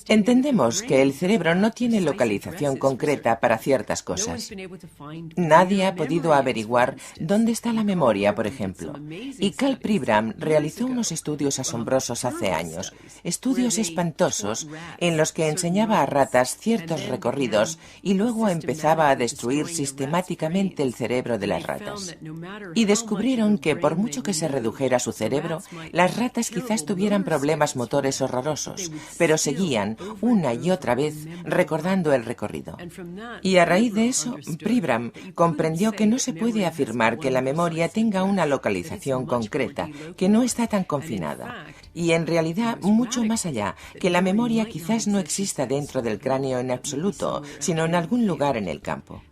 Entendemos que el cerebro no tiene localización concreta para ciertas cosas. Nadie ha podido averiguar dónde está la memoria, por ejemplo. Y Karl Pribram realizó unos estudios asombrosos hace años, estudios espantosos en los que enseñaba a ratas ciertos recorridos y luego empezaba a destruir sistemáticamente el cerebro de las ratas. Y descubrieron que por mucho que se redujera su cerebro, las ratas quizás tuvieran problemas motores horrorosos, pero seguían una y otra vez recordando el recorrido. Y a raíz de eso, Pribram comprendió que no se puede afirmar que la memoria tenga una localización concreta, que no está tan confinada. Y en realidad, mucho más allá, que la memoria quizás no exista dentro del cráneo en absoluto, sino en algún lugar en el campo.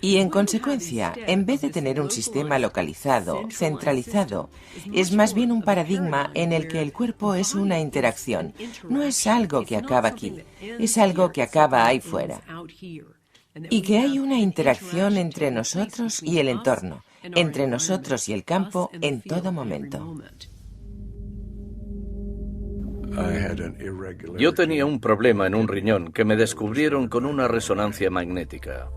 Y en consecuencia, en vez de tener un sistema localizado, centralizado, es más bien un paradigma en el que el cuerpo es una interacción. No es algo que acaba aquí, es algo que acaba ahí fuera. Y que hay una interacción entre nosotros y el entorno, entre nosotros y el campo en todo momento. Yo tenía un problema en un riñón que me descubrieron con una resonancia magnética.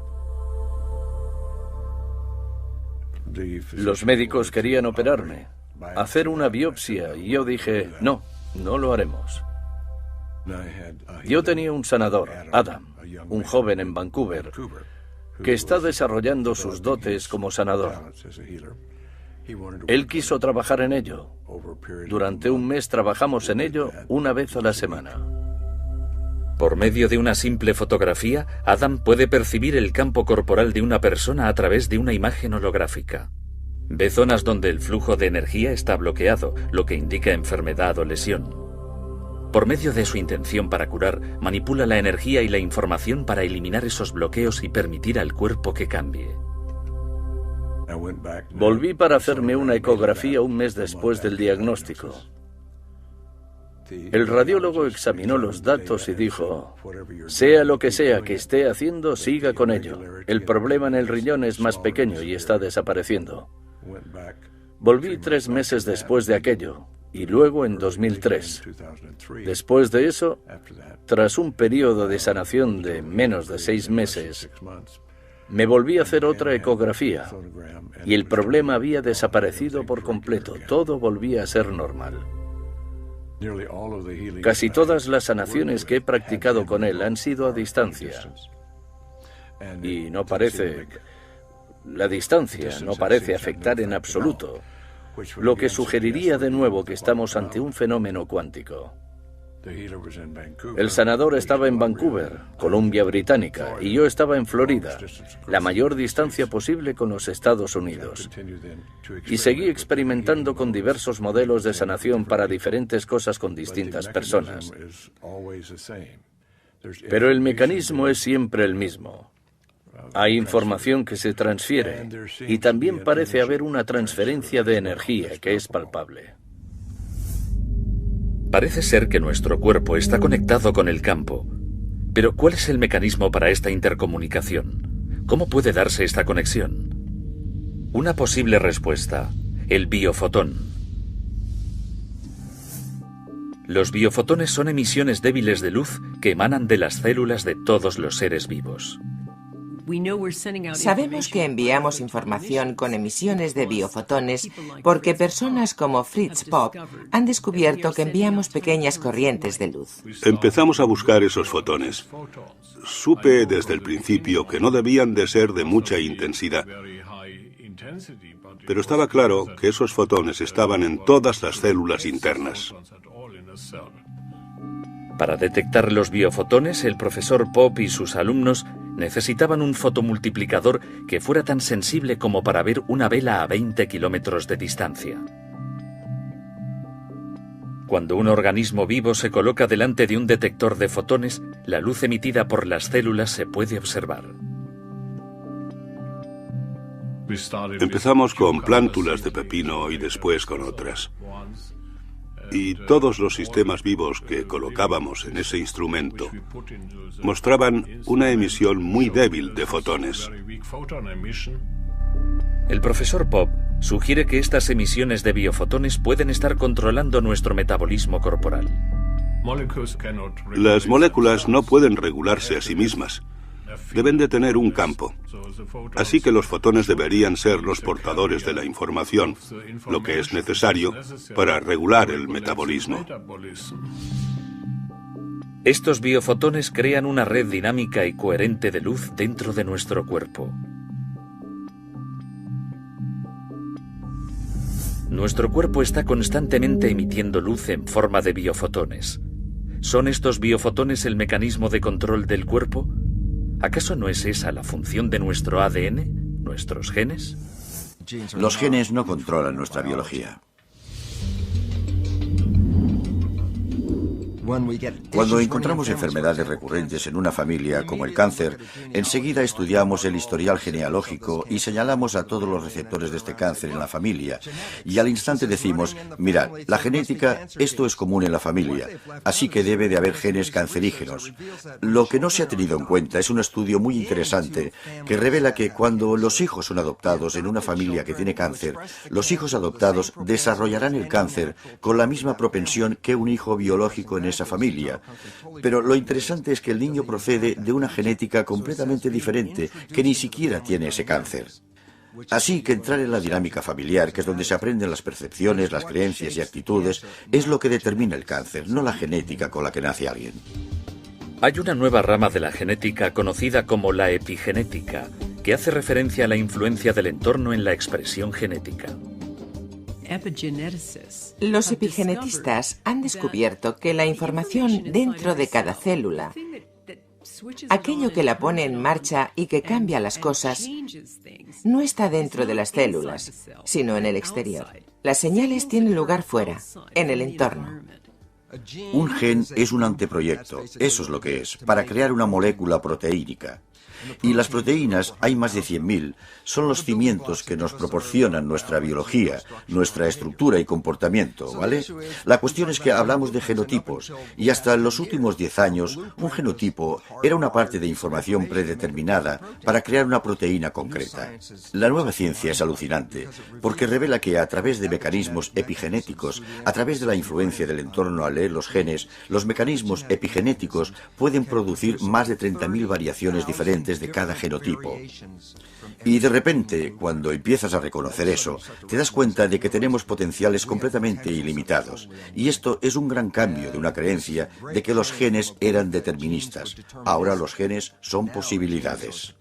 Los médicos querían operarme, hacer una biopsia, y yo dije, no, no lo haremos. Yo tenía un sanador, Adam, un joven en Vancouver, que está desarrollando sus dotes como sanador. Él quiso trabajar en ello. Durante un mes trabajamos en ello una vez a la semana. Por medio de una simple fotografía, Adam puede percibir el campo corporal de una persona a través de una imagen holográfica. Ve zonas donde el flujo de energía está bloqueado, lo que indica enfermedad o lesión. Por medio de su intención para curar, manipula la energía y la información para eliminar esos bloqueos y permitir al cuerpo que cambie. Volví para hacerme una ecografía un mes después del diagnóstico. El radiólogo examinó los datos y dijo, sea lo que sea que esté haciendo, siga con ello. El problema en el riñón es más pequeño y está desapareciendo. Volví 3 meses después de aquello, y luego en 2003. Después de eso, tras un periodo de sanación de menos de 6 meses, me volví a hacer otra ecografía, y el problema había desaparecido por completo. Todo volvía a ser normal. Casi todas las sanaciones que he practicado con él han sido a distancia. Y la distancia no parece afectar en absoluto, lo que sugeriría de nuevo que estamos ante un fenómeno cuántico. El sanador estaba en Vancouver, Columbia Británica, y yo estaba en Florida, la mayor distancia posible con los Estados Unidos. Y seguí experimentando con diversos modelos de sanación para diferentes cosas con distintas personas. Pero el mecanismo es siempre el mismo. Hay información que se transfiere, y también parece haber una transferencia de energía que es palpable. Parece ser que nuestro cuerpo está conectado con el campo. Pero ¿cuál es el mecanismo para esta intercomunicación? ¿Cómo puede darse esta conexión? Una posible respuesta: el biofotón. Los biofotones son emisiones débiles de luz que emanan de las células de todos los seres vivos. Sabemos que enviamos información con emisiones de biofotones porque personas como Fritz Popp han descubierto que enviamos pequeñas corrientes de luz. Empezamos a buscar esos fotones. Supe desde el principio que no debían de ser de mucha intensidad. Pero estaba claro que esos fotones estaban en todas las células internas. Para detectar los biofotones, el profesor Popp y sus alumnos necesitaban un fotomultiplicador que fuera tan sensible como para ver una vela a 20 kilómetros de distancia. Cuando un organismo vivo se coloca delante de un detector de fotones, la luz emitida por las células se puede observar. Empezamos con plántulas de pepino y después con otras. Y todos los sistemas vivos que colocábamos en ese instrumento mostraban una emisión muy débil de fotones. El profesor Popp sugiere que estas emisiones de biofotones pueden estar controlando nuestro metabolismo corporal. Las moléculas no pueden regularse a sí mismas. Deben de tener un campo. Así que los fotones deberían ser los portadores de la información, lo que es necesario para regular el metabolismo. Estos biofotones crean una red dinámica y coherente de luz dentro de nuestro cuerpo. Nuestro cuerpo está constantemente emitiendo luz en forma de biofotones. ¿Son estos biofotones el mecanismo de control del cuerpo? ¿Acaso no es esa la función de nuestro ADN, nuestros genes? Los genes no controlan nuestra biología. Cuando encontramos enfermedades recurrentes en una familia, como el cáncer, enseguida estudiamos el historial genealógico y señalamos a todos los receptores de este cáncer en la familia. Y al instante decimos, mirad, la genética, esto es común en la familia, así que debe de haber genes cancerígenos. Lo que no se ha tenido en cuenta es un estudio muy interesante que revela que cuando los hijos son adoptados en una familia que tiene cáncer, los hijos adoptados desarrollarán el cáncer con la misma propensión que un hijo biológico en esa familia. Pero lo interesante es que el niño procede de una genética completamente diferente, que ni siquiera tiene ese cáncer. Así que entrar en la dinámica familiar, que es donde se aprenden las percepciones, las creencias y actitudes, es lo que determina el cáncer, no la genética con la que nace alguien. Hay una nueva rama de la genética conocida como la epigenética, que hace referencia a la influencia del entorno en la expresión genética. Los epigenetistas han descubierto que la información dentro de cada célula, aquello que la pone en marcha y que cambia las cosas, no está dentro de las células, sino en el exterior. Las señales tienen lugar fuera, en el entorno. Un gen es un anteproyecto, eso es lo que es, para crear una molécula proteínica. Y las proteínas, hay más de 100.000, son los cimientos que nos proporcionan nuestra biología, nuestra estructura y comportamiento, ¿vale? La cuestión es que hablamos de genotipos, y hasta en los últimos 10 años, un genotipo era una parte de información predeterminada para crear una proteína concreta. La nueva ciencia es alucinante, porque revela que a través de mecanismos epigenéticos, a través de la influencia del entorno al leer los genes, los mecanismos epigenéticos pueden producir más de 30.000 variaciones diferentes de cada genotipo. Y de repente, cuando empiezas a reconocer eso, te das cuenta de que tenemos potenciales completamente ilimitados. Y esto es un gran cambio de una creencia de que los genes eran deterministas. Ahora los genes son posibilidades.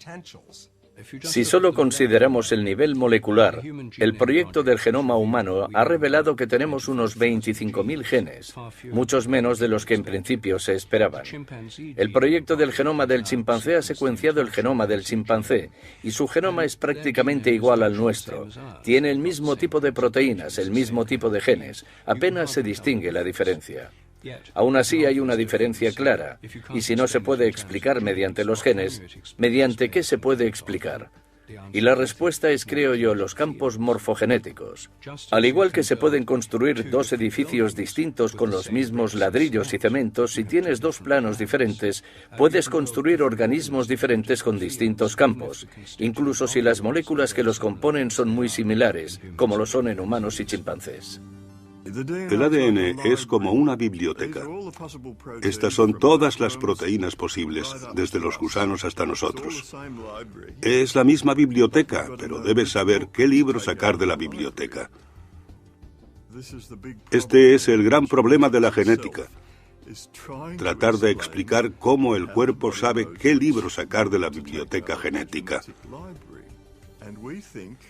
Si solo consideramos el nivel molecular, el proyecto del genoma humano ha revelado que tenemos unos 25.000 genes, muchos menos de los que en principio se esperaban. El proyecto del genoma del chimpancé ha secuenciado el genoma del chimpancé y su genoma es prácticamente igual al nuestro. Tiene el mismo tipo de proteínas, el mismo tipo de genes, apenas se distingue la diferencia. Aún así hay una diferencia clara, y si no se puede explicar mediante los genes, ¿mediante qué se puede explicar? Y la respuesta es, creo yo, los campos morfogenéticos. Al igual que se pueden construir dos edificios distintos con los mismos ladrillos y cementos, si tienes dos planos diferentes, puedes construir organismos diferentes con distintos campos, incluso si las moléculas que los componen son muy similares, como lo son en humanos y chimpancés. El ADN es como una biblioteca. Estas son todas las proteínas posibles, desde los gusanos hasta nosotros. Es la misma biblioteca, pero debes saber qué libro sacar de la biblioteca. Este es el gran problema de la genética. Tratar de explicar cómo el cuerpo sabe qué libro sacar de la biblioteca genética.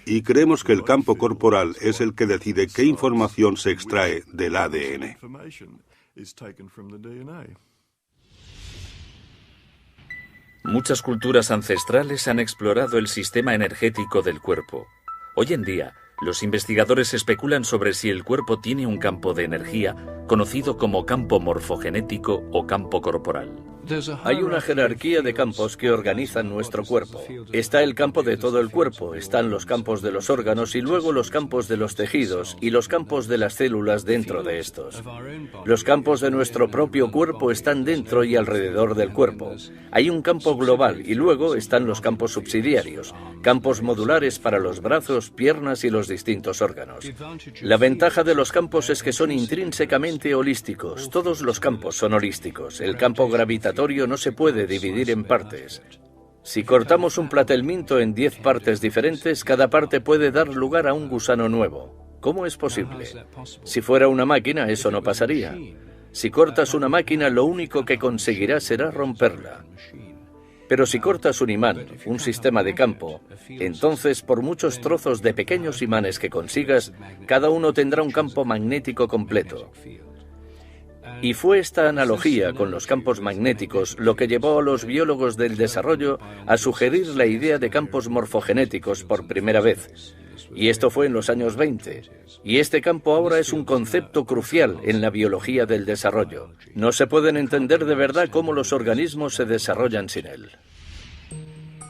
Y creemos que el campo corporal es el que decide qué información se extrae del ADN. Muchas culturas ancestrales han explorado el sistema energético del cuerpo. Hoy en día, los investigadores especulan sobre si el cuerpo tiene un campo de energía conocido como campo morfogenético o campo corporal. Hay una jerarquía de campos que organizan nuestro cuerpo. Está el campo de todo el cuerpo, están los campos de los órganos y luego los campos de los tejidos y los campos de las células dentro de estos. Los campos de nuestro propio cuerpo están dentro y alrededor del cuerpo. Hay un campo global y luego están los campos subsidiarios, campos modulares para los brazos, piernas y los distintos órganos. La ventaja de los campos es que son intrínsecamente holísticos. Todos los campos son holísticos. El campo gravitatorio no se puede dividir en partes. Si cortamos un platelminto en 10 partes diferentes, cada parte puede dar lugar a un gusano nuevo. ¿Cómo es posible? Si fuera una máquina, eso no pasaría. Si cortas una máquina, lo único que conseguirás será romperla. Pero si cortas un imán, un sistema de campo, entonces por muchos trozos de pequeños imanes que consigas, cada uno tendrá un campo magnético completo. Y fue esta analogía con los campos magnéticos lo que llevó a los biólogos del desarrollo a sugerir la idea de campos morfogenéticos por primera vez. Y esto fue en los años 20. Y este campo ahora es un concepto crucial en la biología del desarrollo. No se pueden entender de verdad cómo los organismos se desarrollan sin él.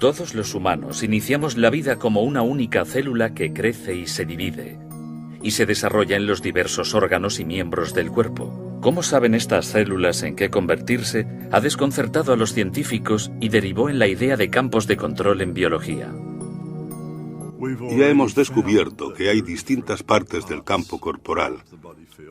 Todos los humanos iniciamos la vida como una única célula que crece y se divide, y se desarrolla en los diversos órganos y miembros del cuerpo. ¿Cómo saben estas células en qué convertirse? Ha desconcertado a los científicos y derivó en la idea de campos de control en biología. Ya hemos descubierto que hay distintas partes del campo corporal,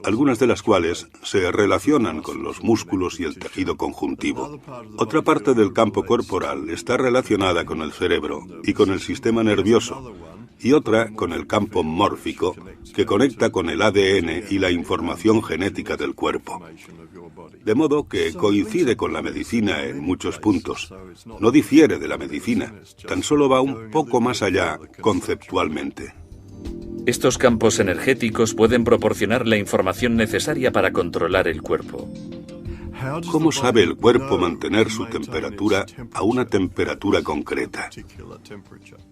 algunas de las cuales se relacionan con los músculos y el tejido conjuntivo. Otra parte del campo corporal está relacionada con el cerebro y con el sistema nervioso, y otra con el campo mórfico, que conecta con el ADN y la información genética del cuerpo. De modo que coincide con la medicina en muchos puntos. No difiere de la medicina, tan solo va un poco más allá conceptualmente. Estos campos energéticos pueden proporcionar la información necesaria para controlar el cuerpo. ¿Cómo sabe el cuerpo mantener su temperatura a una temperatura concreta?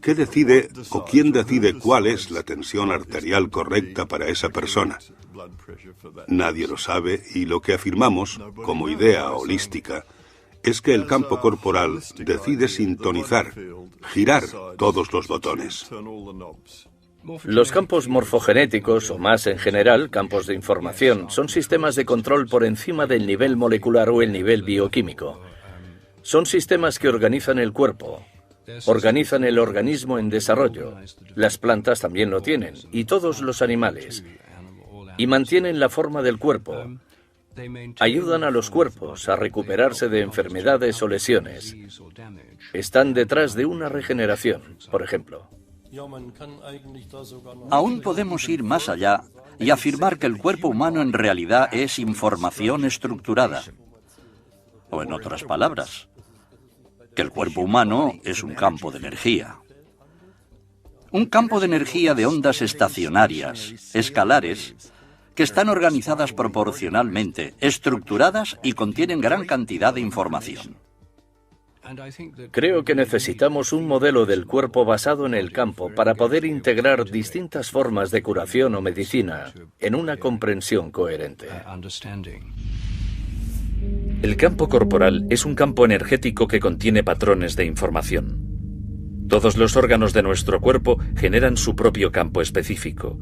¿Qué decide o quién decide cuál es la tensión arterial correcta para esa persona? Nadie lo sabe, y lo que afirmamos, como idea holística, es que el campo corporal decide sintonizar, girar todos los botones. Los campos morfogenéticos, o más en general, campos de información, son sistemas de control por encima del nivel molecular o el nivel bioquímico. Son sistemas que organizan el cuerpo, organizan el organismo en desarrollo. Las plantas también lo tienen, y todos los animales. Y mantienen la forma del cuerpo. Ayudan a los cuerpos a recuperarse de enfermedades o lesiones. Están detrás de una regeneración, por ejemplo. Aún podemos ir más allá y afirmar que el cuerpo humano en realidad es información estructurada. O en otras palabras, que el cuerpo humano es un campo de energía. Un campo de energía de ondas estacionarias, escalares, que están organizadas proporcionalmente, estructuradas y contienen gran cantidad de información. Creo que necesitamos un modelo del cuerpo basado en el campo para poder integrar distintas formas de curación o medicina en una comprensión coherente. El campo corporal es un campo energético que contiene patrones de información. Todos los órganos de nuestro cuerpo generan su propio campo específico.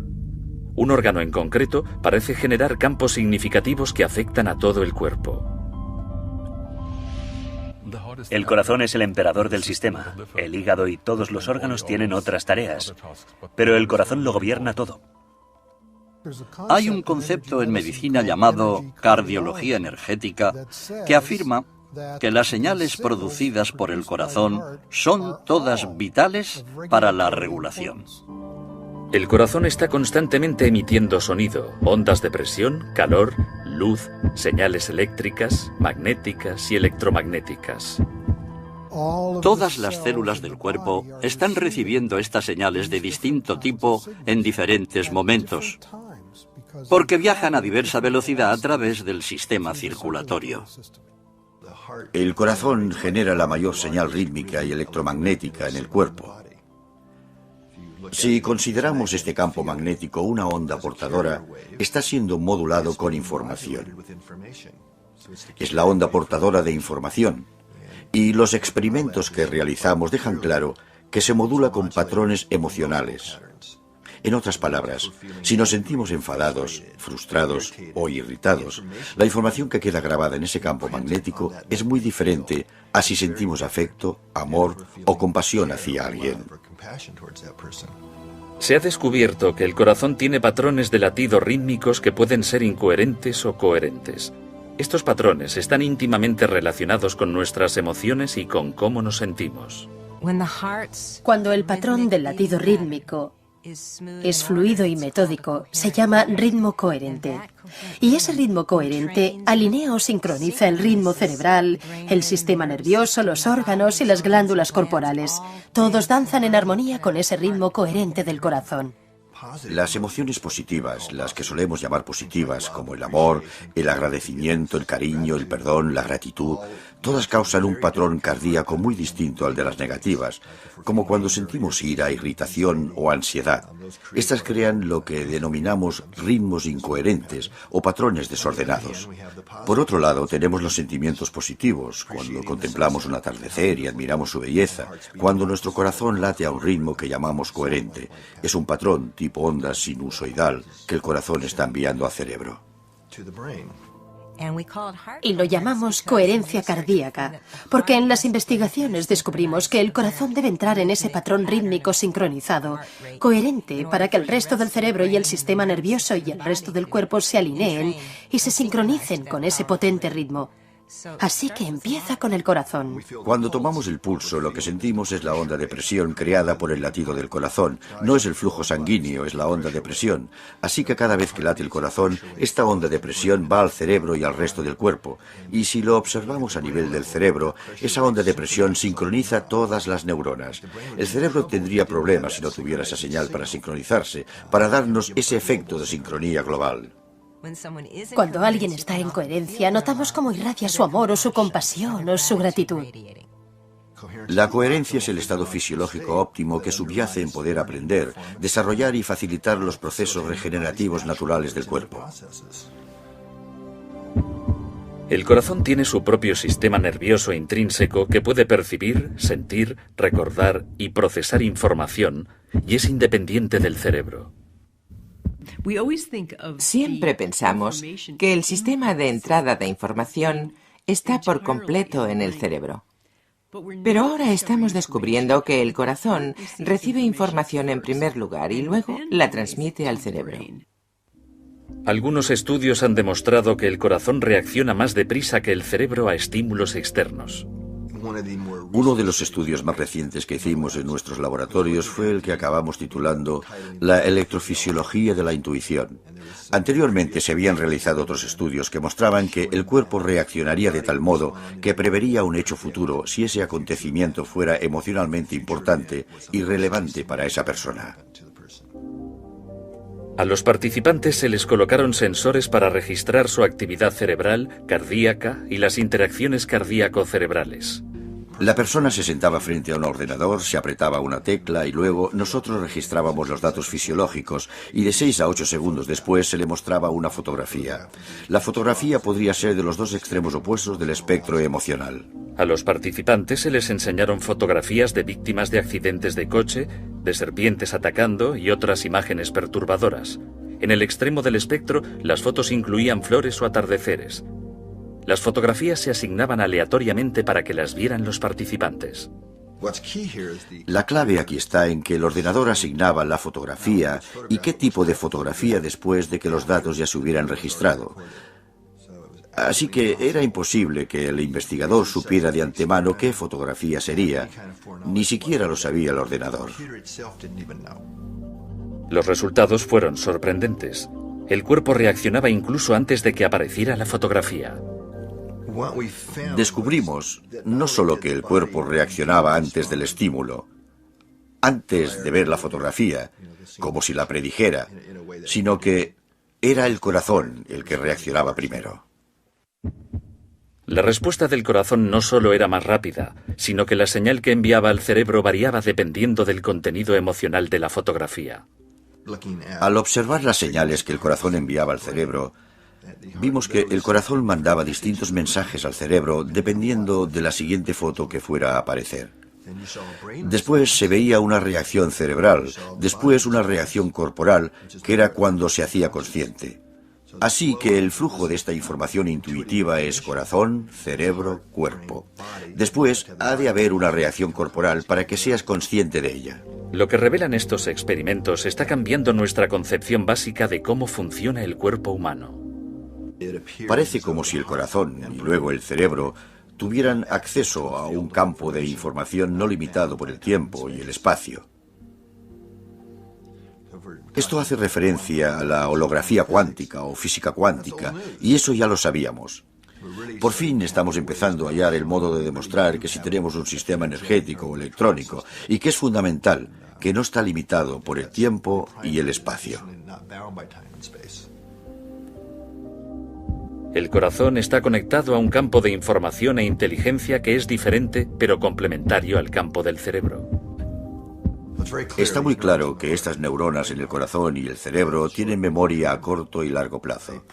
Un órgano en concreto parece generar campos significativos que afectan a todo el cuerpo. El corazón es el emperador del sistema. El hígado y todos los órganos tienen otras tareas, pero el corazón lo gobierna todo. Hay un concepto en medicina llamado cardiología energética que afirma que las señales producidas por el corazón son todas vitales para la regulación. El corazón está constantemente emitiendo sonido, ondas de presión, calor, luz, señales eléctricas, magnéticas y electromagnéticas. Todas las células del cuerpo están recibiendo estas señales de distinto tipo en diferentes momentos, porque viajan a diversa velocidad a través del sistema circulatorio. El corazón genera la mayor señal rítmica y electromagnética en el cuerpo. Si consideramos este campo magnético una onda portadora, está siendo modulado con información. Es la onda portadora de información, y los experimentos que realizamos dejan claro que se modula con patrones emocionales. En otras palabras, si nos sentimos enfadados, frustrados o irritados, la información que queda grabada en ese campo magnético es muy diferente a si sentimos afecto, amor o compasión hacia alguien. Se ha descubierto que el corazón tiene patrones de latido rítmicos que pueden ser incoherentes o coherentes. Estos patrones están íntimamente relacionados con nuestras emociones y con cómo nos sentimos. Cuando el patrón del latido rítmico es fluido y metódico, se llama ritmo coherente. Y ese ritmo coherente alinea o sincroniza el ritmo cerebral, el sistema nervioso, los órganos y las glándulas corporales. Todos danzan en armonía con ese ritmo coherente del corazón. Las emociones positivas, las que solemos llamar positivas, como el amor, el agradecimiento, el cariño, el perdón, la gratitud, todas causan un patrón cardíaco muy distinto al de las negativas, como cuando sentimos ira, irritación o ansiedad. Estas crean lo que denominamos ritmos incoherentes o patrones desordenados. Por otro lado, tenemos los sentimientos positivos, cuando contemplamos un atardecer y admiramos su belleza, cuando nuestro corazón late a un ritmo que llamamos coherente. Es un patrón tipo onda sinusoidal que el corazón está enviando al cerebro. Y lo llamamos coherencia cardíaca, porque en las investigaciones descubrimos que el corazón debe entrar en ese patrón rítmico sincronizado, coherente, para que el resto del cerebro y el sistema nervioso y el resto del cuerpo se alineen y se sincronicen con ese potente ritmo. Así que empieza con el corazón. Cuando tomamos el pulso, lo que sentimos es la onda de presión creada por el latido del corazón. No es el flujo sanguíneo, es la onda de presión. Así que cada vez que late el corazón, esta onda de presión va al cerebro y al resto del cuerpo. Y si lo observamos a nivel del cerebro, esa onda de presión sincroniza todas las neuronas. El cerebro tendría problemas si no tuviera esa señal para sincronizarse, para darnos ese efecto de sincronía global. Cuando alguien está en coherencia, notamos cómo irradia su amor o su compasión o su gratitud. La coherencia es el estado fisiológico óptimo que subyace en poder aprender, desarrollar y facilitar los procesos regenerativos naturales del cuerpo. El corazón tiene su propio sistema nervioso intrínseco que puede percibir, sentir, recordar y procesar información y es independiente del cerebro. Siempre pensamos que el sistema de entrada de información está por completo en el cerebro. Pero ahora estamos descubriendo que el corazón recibe información en primer lugar y luego la transmite al cerebro. Algunos estudios han demostrado que el corazón reacciona más deprisa que el cerebro a estímulos externos. Uno de los estudios más recientes que hicimos en nuestros laboratorios fue el que acabamos titulando La electrofisiología de la intuición. Anteriormente se habían realizado otros estudios que mostraban que el cuerpo reaccionaría de tal modo que prevería un hecho futuro si ese acontecimiento fuera emocionalmente importante y relevante para esa persona. A los participantes se les colocaron sensores para registrar su actividad cerebral, cardíaca y las interacciones cardíaco-cerebrales. La persona se sentaba frente a un ordenador, se apretaba una tecla y luego nosotros registrábamos los datos fisiológicos y de 6 a 8 segundos después se le mostraba una fotografía. La fotografía podría ser de los dos extremos opuestos del espectro emocional. A los participantes se les enseñaron fotografías de víctimas de accidentes de coche, de serpientes atacando y otras imágenes perturbadoras. En el extremo del espectro, las fotos incluían flores o atardeceres. Las fotografías se asignaban aleatoriamente para que las vieran los participantes. La clave aquí está en que el ordenador asignaba la fotografía y qué tipo de fotografía después de que los datos ya se hubieran registrado. Así que era imposible que el investigador supiera de antemano qué fotografía sería. Ni siquiera lo sabía el ordenador. Los resultados fueron sorprendentes. El cuerpo reaccionaba incluso antes de que apareciera la fotografía. Descubrimos no solo que el cuerpo reaccionaba antes del estímulo, antes de ver la fotografía, como si la predijera, sino que era el corazón el que reaccionaba primero. La respuesta del corazón no solo era más rápida, sino que la señal que enviaba al cerebro variaba dependiendo del contenido emocional de la fotografía. Al observar las señales que el corazón enviaba al cerebro, vimos que el corazón mandaba distintos mensajes al cerebro dependiendo de la siguiente foto que fuera a aparecer. Después se veía una reacción cerebral, después una reacción corporal, que era cuando se hacía consciente. Así que el flujo de esta información intuitiva es corazón, cerebro, cuerpo. Después ha de haber una reacción corporal para que seas consciente de ella. Lo que revelan estos experimentos está cambiando nuestra concepción básica de cómo funciona el cuerpo humano. Parece como si el corazón y luego el cerebro tuvieran acceso a un campo de información no limitado por el tiempo y el espacio. Esto hace referencia a la holografía cuántica o física cuántica, y eso ya lo sabíamos. Por fin estamos empezando a hallar el modo de demostrar que si tenemos un sistema energético o electrónico, y que es fundamental, que no está limitado por el tiempo y el espacio. El corazón está conectado a un campo de información e inteligencia que es diferente, pero complementario al campo del cerebro. Está muy claro que estas neuronas en el corazón y el cerebro tienen memoria a corto y largo plazo.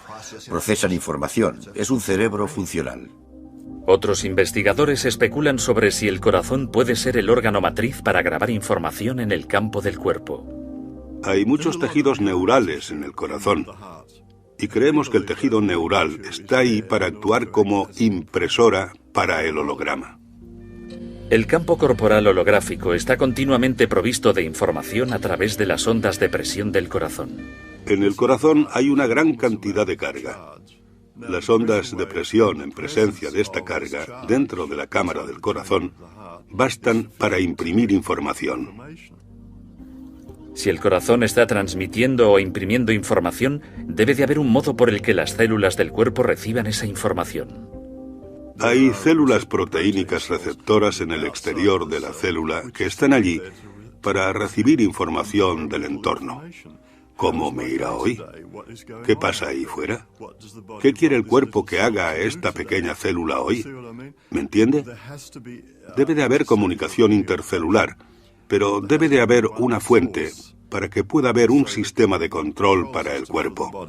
Procesan información. Es un cerebro funcional. Otros investigadores especulan sobre si el corazón puede ser el órgano matriz para grabar información en el campo del cuerpo. Hay muchos tejidos neurales en el corazón. Y creemos que el tejido neural está ahí para actuar como impresora para el holograma. El campo corporal holográfico está continuamente provisto de información a través de las ondas de presión del corazón. En el corazón hay una gran cantidad de carga. Las ondas de presión en presencia de esta carga dentro de la cámara del corazón bastan para imprimir información. Si el corazón está transmitiendo o imprimiendo información, debe de haber un modo por el que las células del cuerpo reciban esa información. Hay células proteínicas receptoras en el exterior de la célula que están allí para recibir información del entorno. ¿Cómo me irá hoy? ¿Qué pasa ahí fuera? ¿Qué quiere el cuerpo que haga a esta pequeña célula hoy? ¿Me entiende? Debe de haber comunicación intercelular, pero debe de haber una fuente para que pueda haber un sistema de control para el cuerpo.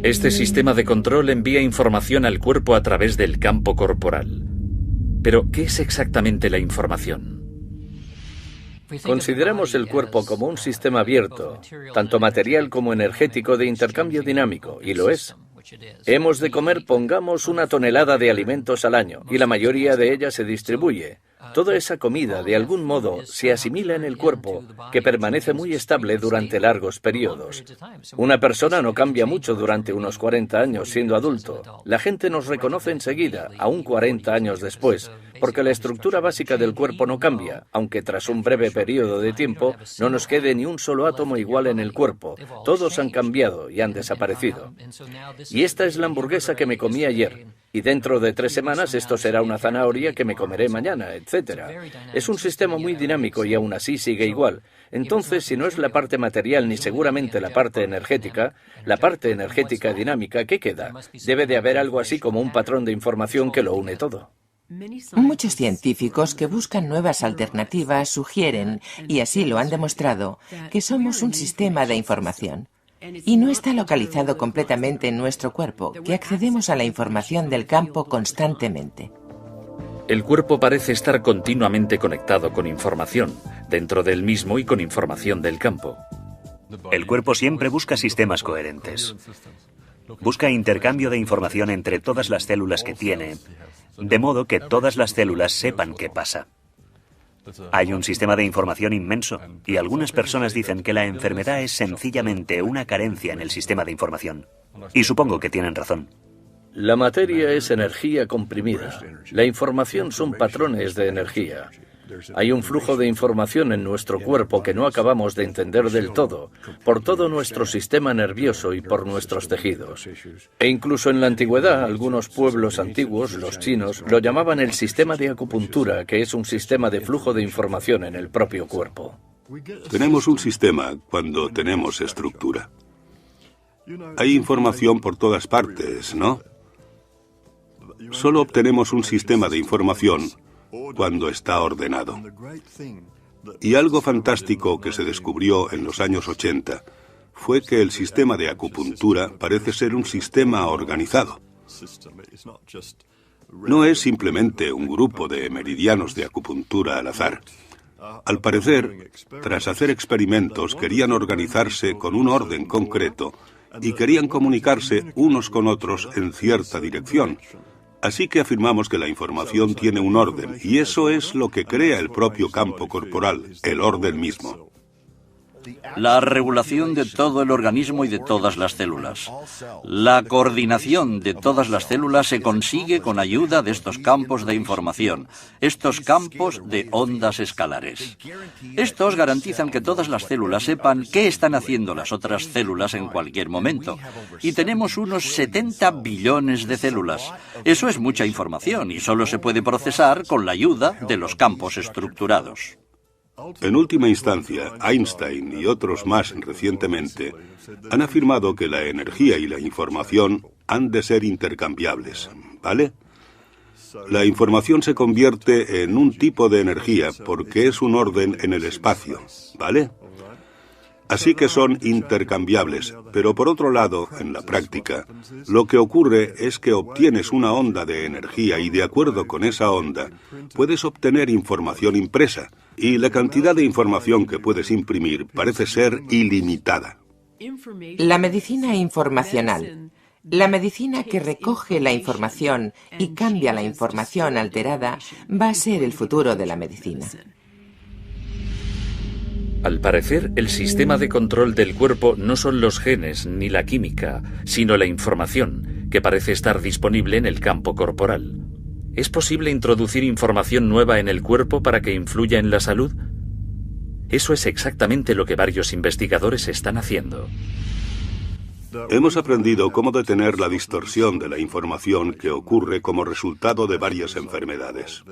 Este sistema de control envía información al cuerpo a través del campo corporal. Pero, ¿qué es exactamente la información? Consideramos el cuerpo como un sistema abierto, tanto material como energético de intercambio dinámico, y lo es. Hemos de comer, pongamos, 1 tonelada de alimentos al año, y la mayoría de ella se distribuye. Toda esa comida, de algún modo, se asimila en el cuerpo, que permanece muy estable durante largos periodos. Una persona no cambia mucho durante unos 40 años siendo adulto. La gente nos reconoce enseguida, aún 40 años después, porque la estructura básica del cuerpo no cambia, aunque tras un breve periodo de tiempo no nos quede ni un solo átomo igual en el cuerpo. Todos han cambiado y han desaparecido. Y esta es la hamburguesa que me comí ayer. Y dentro de 3 semanas esto será una zanahoria que me comeré mañana, etc. Es un sistema muy dinámico y aún así sigue igual. Entonces, si no es la parte material ni seguramente la parte energética dinámica, ¿qué queda? Debe de haber algo así como un patrón de información que lo une todo. Muchos científicos que buscan nuevas alternativas sugieren, y así lo han demostrado, que somos un sistema de información. Y no está localizado completamente en nuestro cuerpo, que accedemos a la información del campo constantemente. El cuerpo parece estar continuamente conectado con información, dentro del mismo y con información del campo. El cuerpo siempre busca sistemas coherentes. Busca intercambio de información entre todas las células que tiene, de modo que todas las células sepan qué pasa. Hay un sistema de información inmenso, y algunas personas dicen que la enfermedad es sencillamente una carencia en el sistema de información. Y supongo que tienen razón. La materia es energía comprimida. La información son patrones de energía. Hay un flujo de información en nuestro cuerpo que no acabamos de entender del todo, por todo nuestro sistema nervioso y por nuestros tejidos. E incluso en la antigüedad, algunos pueblos antiguos, los chinos, lo llamaban el sistema de acupuntura, que es un sistema de flujo de información en el propio cuerpo. Tenemos un sistema cuando tenemos estructura. Hay información por todas partes, ¿no? Solo obtenemos un sistema de información cuando está ordenado. Y algo fantástico que se descubrió en los años 80 fue que el sistema de acupuntura parece ser un sistema organizado. No es simplemente un grupo de meridianos de acupuntura al azar. Al parecer, tras hacer experimentos, querían organizarse con un orden concreto y querían comunicarse unos con otros en cierta dirección. Así que afirmamos que la información tiene un orden, y eso es lo que crea el propio campo corporal, el orden mismo. La regulación de todo el organismo y de todas las células. La coordinación de todas las células se consigue con ayuda de estos campos de información, estos campos de ondas escalares. Estos garantizan que todas las células sepan qué están haciendo las otras células en cualquier momento. Y tenemos unos 70 billones de células. Eso es mucha información y solo se puede procesar con la ayuda de los campos estructurados. En última instancia, Einstein y otros más recientemente han afirmado que la energía y la información han de ser intercambiables, ¿vale? La información se convierte en un tipo de energía porque es un orden en el espacio, ¿vale? Así que son intercambiables, pero por otro lado, en la práctica, lo que ocurre es que obtienes una onda de energía y de acuerdo con esa onda, puedes obtener información impresa, y la cantidad de información que puedes imprimir parece ser ilimitada. La medicina informacional. La medicina que recoge la información y cambia la información alterada va a ser el futuro de la medicina. Al parecer, el sistema de control del cuerpo no son los genes ni la química, sino la información, que parece estar disponible en el campo corporal. ¿Es posible introducir información nueva en el cuerpo para que influya en la salud? Eso es exactamente lo que varios investigadores están haciendo. Hemos aprendido cómo detener la distorsión de la información que ocurre como resultado de varias enfermedades.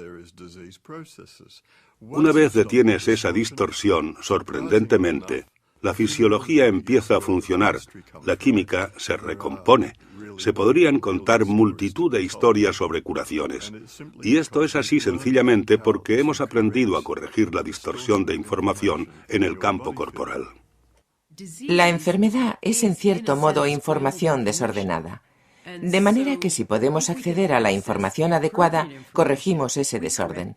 Una vez detienes esa distorsión, sorprendentemente, la fisiología empieza a funcionar, la química se recompone. Se podrían contar multitud de historias sobre curaciones. Y esto es así sencillamente porque hemos aprendido a corregir la distorsión de información en el campo corporal. La enfermedad es en cierto modo información desordenada. De manera que si podemos acceder a la información adecuada, corregimos ese desorden.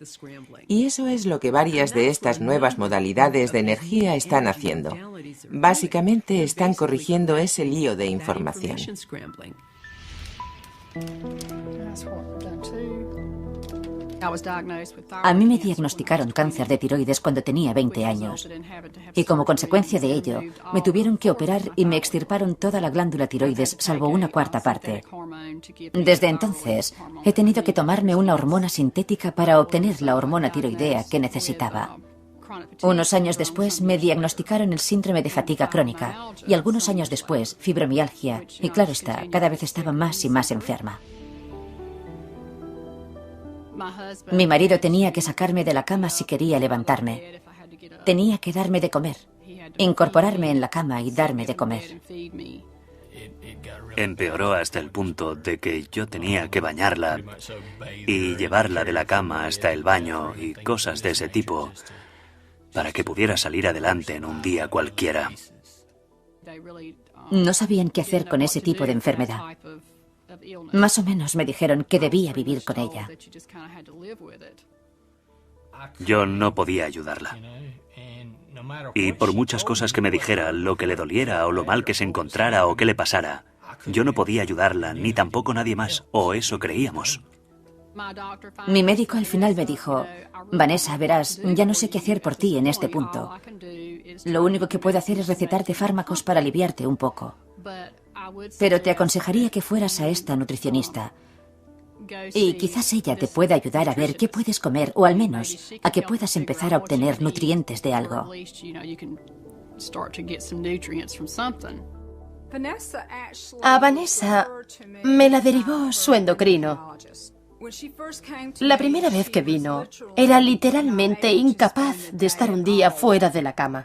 Y eso es lo que varias de estas nuevas modalidades de energía están haciendo. Básicamente están corrigiendo ese lío de información. A mí me diagnosticaron cáncer de tiroides cuando tenía 20 años. Y como consecuencia de ello, me tuvieron que operar y me extirparon toda la glándula tiroides, salvo una cuarta parte. Desde entonces, he tenido que tomarme una hormona sintética para obtener la hormona tiroidea que necesitaba. Unos años después me diagnosticaron el síndrome de fatiga crónica y algunos años después fibromialgia y claro está, cada vez estaba más y más enferma. Mi marido tenía que sacarme de la cama si quería levantarme. Tenía que darme de comer, incorporarme en la cama y darme de comer. Empeoró hasta el punto de que yo tenía que bañarla y llevarla de la cama hasta el baño y cosas de ese tipo para que pudiera salir adelante en un día cualquiera. No sabían qué hacer con ese tipo de enfermedad. Más o menos me dijeron que debía vivir con ella. Yo no podía ayudarla. Y por muchas cosas que me dijera, lo que le doliera o lo mal que se encontrara o que le pasara, yo no podía ayudarla, ni tampoco nadie más, o eso creíamos. Mi médico al final me dijo, Vanessa, verás, ya no sé qué hacer por ti en este punto. Lo único que puedo hacer es recetarte fármacos para aliviarte un poco. Pero te aconsejaría que fueras a esta nutricionista. Y quizás ella te pueda ayudar a ver qué puedes comer, o al menos a que puedas empezar a obtener nutrientes de algo. A Vanessa me la derivó su endocrino. La primera vez que vino, era literalmente incapaz de estar un día fuera de la cama.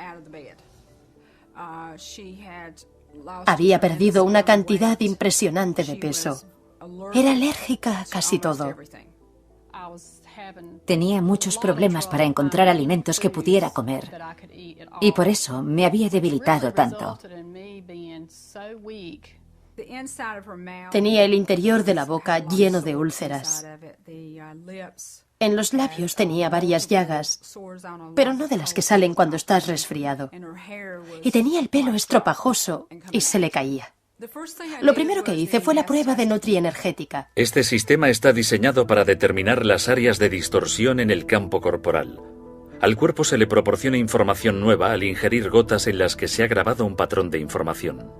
Había perdido una cantidad impresionante de peso. Era alérgica a casi todo. Tenía muchos problemas para encontrar alimentos que pudiera comer. Y por eso me había debilitado tanto. Tenía el interior de la boca lleno de úlceras. En los labios tenía varias llagas, pero no de las que salen cuando estás resfriado. Y tenía el pelo estropajoso y se le caía. Lo primero que hice fue la prueba de nutrienergética. Este sistema está diseñado para determinar las áreas de distorsión en el campo corporal. Al cuerpo se le proporciona información nueva al ingerir gotas en las que se ha grabado un patrón de información.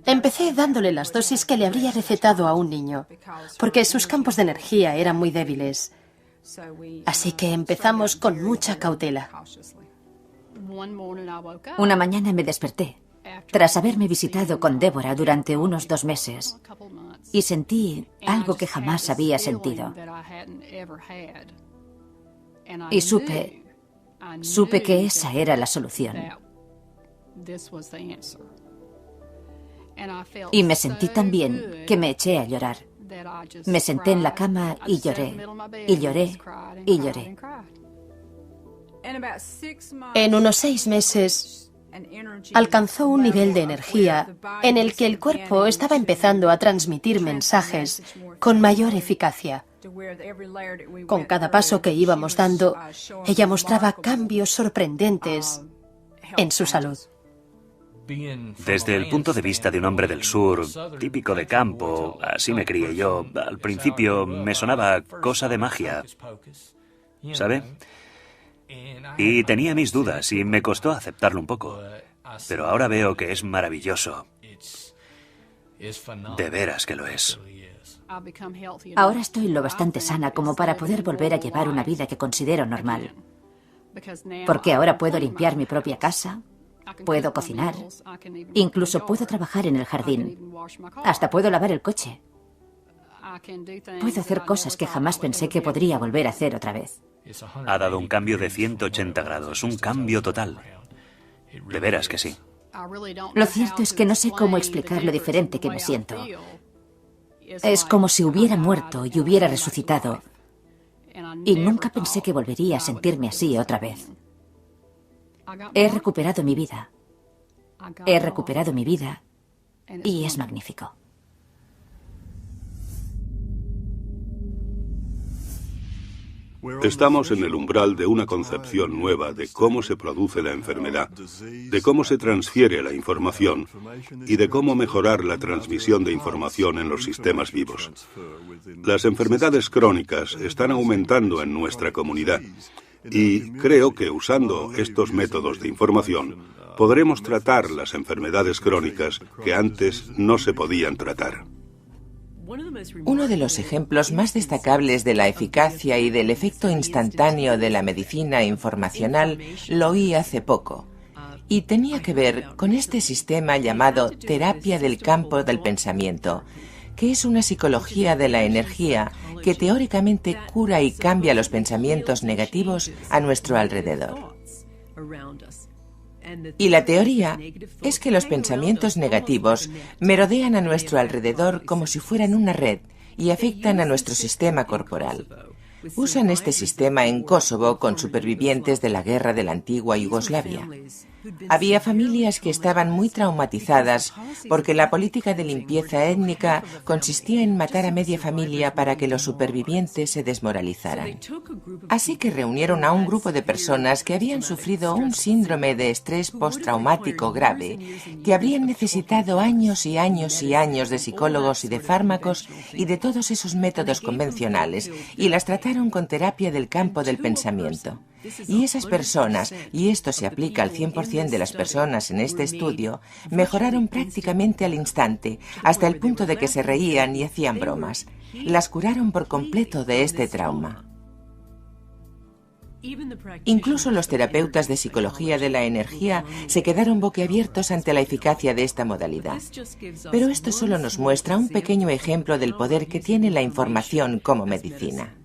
Empecé dándole las dosis que le habría recetado a un niño, porque sus campos de energía eran muy débiles. Así que empezamos con mucha cautela. Una mañana me desperté, tras haberme visitado con Débora durante unos 2 meses, y sentí algo que jamás había sentido. Y supe que esa era la solución. Y me sentí tan bien que me eché a llorar. Me senté en la cama y lloré, y lloré, y lloré. En unos 6 meses alcanzó un nivel de energía en el que el cuerpo estaba empezando a transmitir mensajes con mayor eficacia. Con cada paso que íbamos dando, ella mostraba cambios sorprendentes en su salud. Desde el punto de vista de un hombre del sur, típico de campo, así me crié yo, al principio me sonaba cosa de magia, ¿sabe? Y tenía mis dudas y me costó aceptarlo un poco. Pero ahora veo que es maravilloso. De veras que lo es. Ahora estoy lo bastante sana como para poder volver a llevar una vida que considero normal. Porque ahora puedo limpiar mi propia casa, puedo cocinar, incluso puedo trabajar en el jardín, hasta puedo lavar el coche. Puedo hacer cosas que jamás pensé que podría volver a hacer otra vez. Ha dado un cambio de 180 grados, un cambio total. De veras que sí. Lo cierto es que no sé cómo explicar lo diferente que me siento. Es como si hubiera muerto y hubiera resucitado. Y nunca pensé que volvería a sentirme así otra vez. He recuperado mi vida. He recuperado mi vida y es magnífico. Estamos en el umbral de una concepción nueva de cómo se produce la enfermedad, de cómo se transfiere la información y de cómo mejorar la transmisión de información en los sistemas vivos. Las enfermedades crónicas están aumentando en nuestra comunidad y creo que usando estos métodos de información podremos tratar las enfermedades crónicas que antes no se podían tratar. Uno de los ejemplos más destacables de la eficacia y del efecto instantáneo de la medicina informacional lo oí hace poco, y tenía que ver con este sistema llamado terapia del campo del pensamiento, que es una psicología de la energía que teóricamente cura y cambia los pensamientos negativos a nuestro alrededor. Y la teoría es que los pensamientos negativos merodean a nuestro alrededor como si fueran una red y afectan a nuestro sistema corporal. Usan este sistema en Kosovo con supervivientes de la guerra de la antigua Yugoslavia. Había familias que estaban muy traumatizadas porque la política de limpieza étnica consistía en matar a media familia para que los supervivientes se desmoralizaran. Así que reunieron a un grupo de personas que habían sufrido un síndrome de estrés postraumático grave, que habrían necesitado años y años y años de psicólogos y de fármacos y de todos esos métodos convencionales, y las trataron con terapia del campo del pensamiento. Y esas personas, y esto se aplica al 100% de las personas en este estudio, mejoraron prácticamente al instante, hasta el punto de que se reían y hacían bromas. Las curaron por completo de este trauma. Incluso los terapeutas de psicología de la energía se quedaron boquiabiertos ante la eficacia de esta modalidad. Pero esto solo nos muestra un pequeño ejemplo del poder que tiene la información como medicina.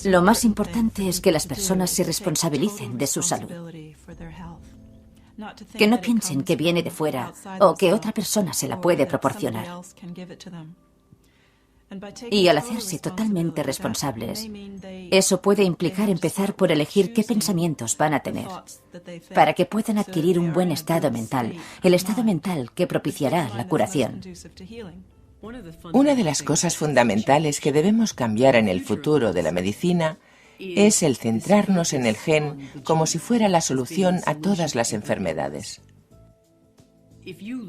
Lo más importante es que las personas se responsabilicen de su salud. Que no piensen que viene de fuera o que otra persona se la puede proporcionar. Y al hacerse totalmente responsables, eso puede implicar empezar por elegir qué pensamientos van a tener, para que puedan adquirir un buen estado mental, el estado mental que propiciará la curación. Una de las cosas fundamentales que debemos cambiar en el futuro de la medicina es el centrarnos en el gen como si fuera la solución a todas las enfermedades.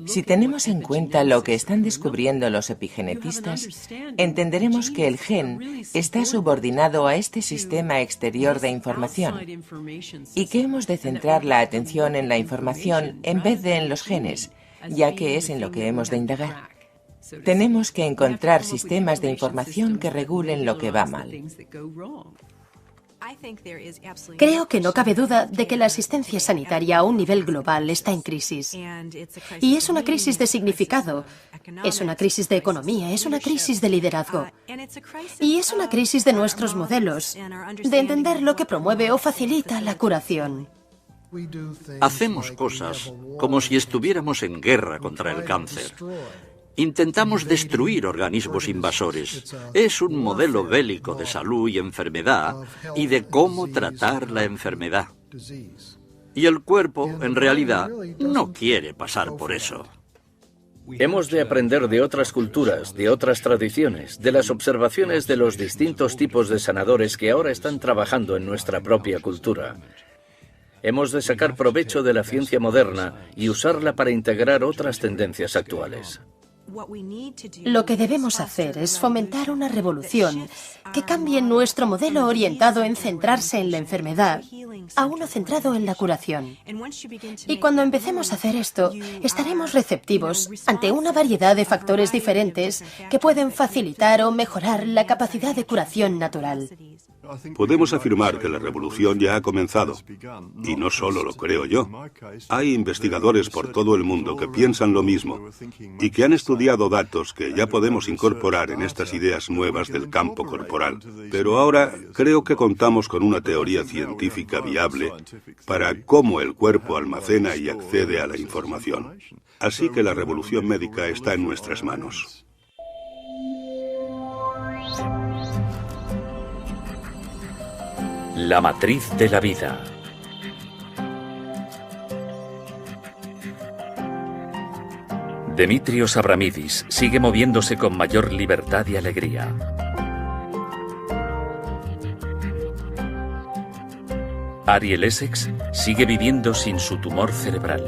Si tenemos en cuenta lo que están descubriendo los epigenetistas, entenderemos que el gen está subordinado a este sistema exterior de información y que hemos de centrar la atención en la información en vez de en los genes, ya que es en lo que hemos de indagar. Tenemos que encontrar sistemas de información que regulen lo que va mal. Creo que no cabe duda de que la asistencia sanitaria a un nivel global está en crisis. Y es una crisis de significado, es una crisis de economía, es una crisis de liderazgo. Y es una crisis de nuestros modelos, de entender lo que promueve o facilita la curación. Hacemos cosas como si estuviéramos en guerra contra el cáncer. Intentamos destruir organismos invasores. Es un modelo bélico de salud y enfermedad y de cómo tratar la enfermedad. Y el cuerpo, en realidad, no quiere pasar por eso. Hemos de aprender de otras culturas, de otras tradiciones, de las observaciones de los distintos tipos de sanadores que ahora están trabajando en nuestra propia cultura. Hemos de sacar provecho de la ciencia moderna y usarla para integrar otras tendencias actuales. Lo que debemos hacer es fomentar una revolución que cambie nuestro modelo orientado en centrarse en la enfermedad a uno centrado en la curación. Y cuando empecemos a hacer esto, estaremos receptivos ante una variedad de factores diferentes que pueden facilitar o mejorar la capacidad de curación natural. Podemos afirmar que la revolución ya ha comenzado. Y no solo lo creo yo. Hay investigadores por todo el mundo que piensan lo mismo y que han estudiado datos que ya podemos incorporar en estas ideas nuevas del campo corporal. Pero ahora creo que contamos con una teoría científica viable para cómo el cuerpo almacena y accede a la información. Así que la revolución médica está en nuestras manos. La matriz de la vida. Demetrios Abramidis sigue moviéndose con mayor libertad y alegría. Ariel Essex sigue viviendo sin su tumor cerebral.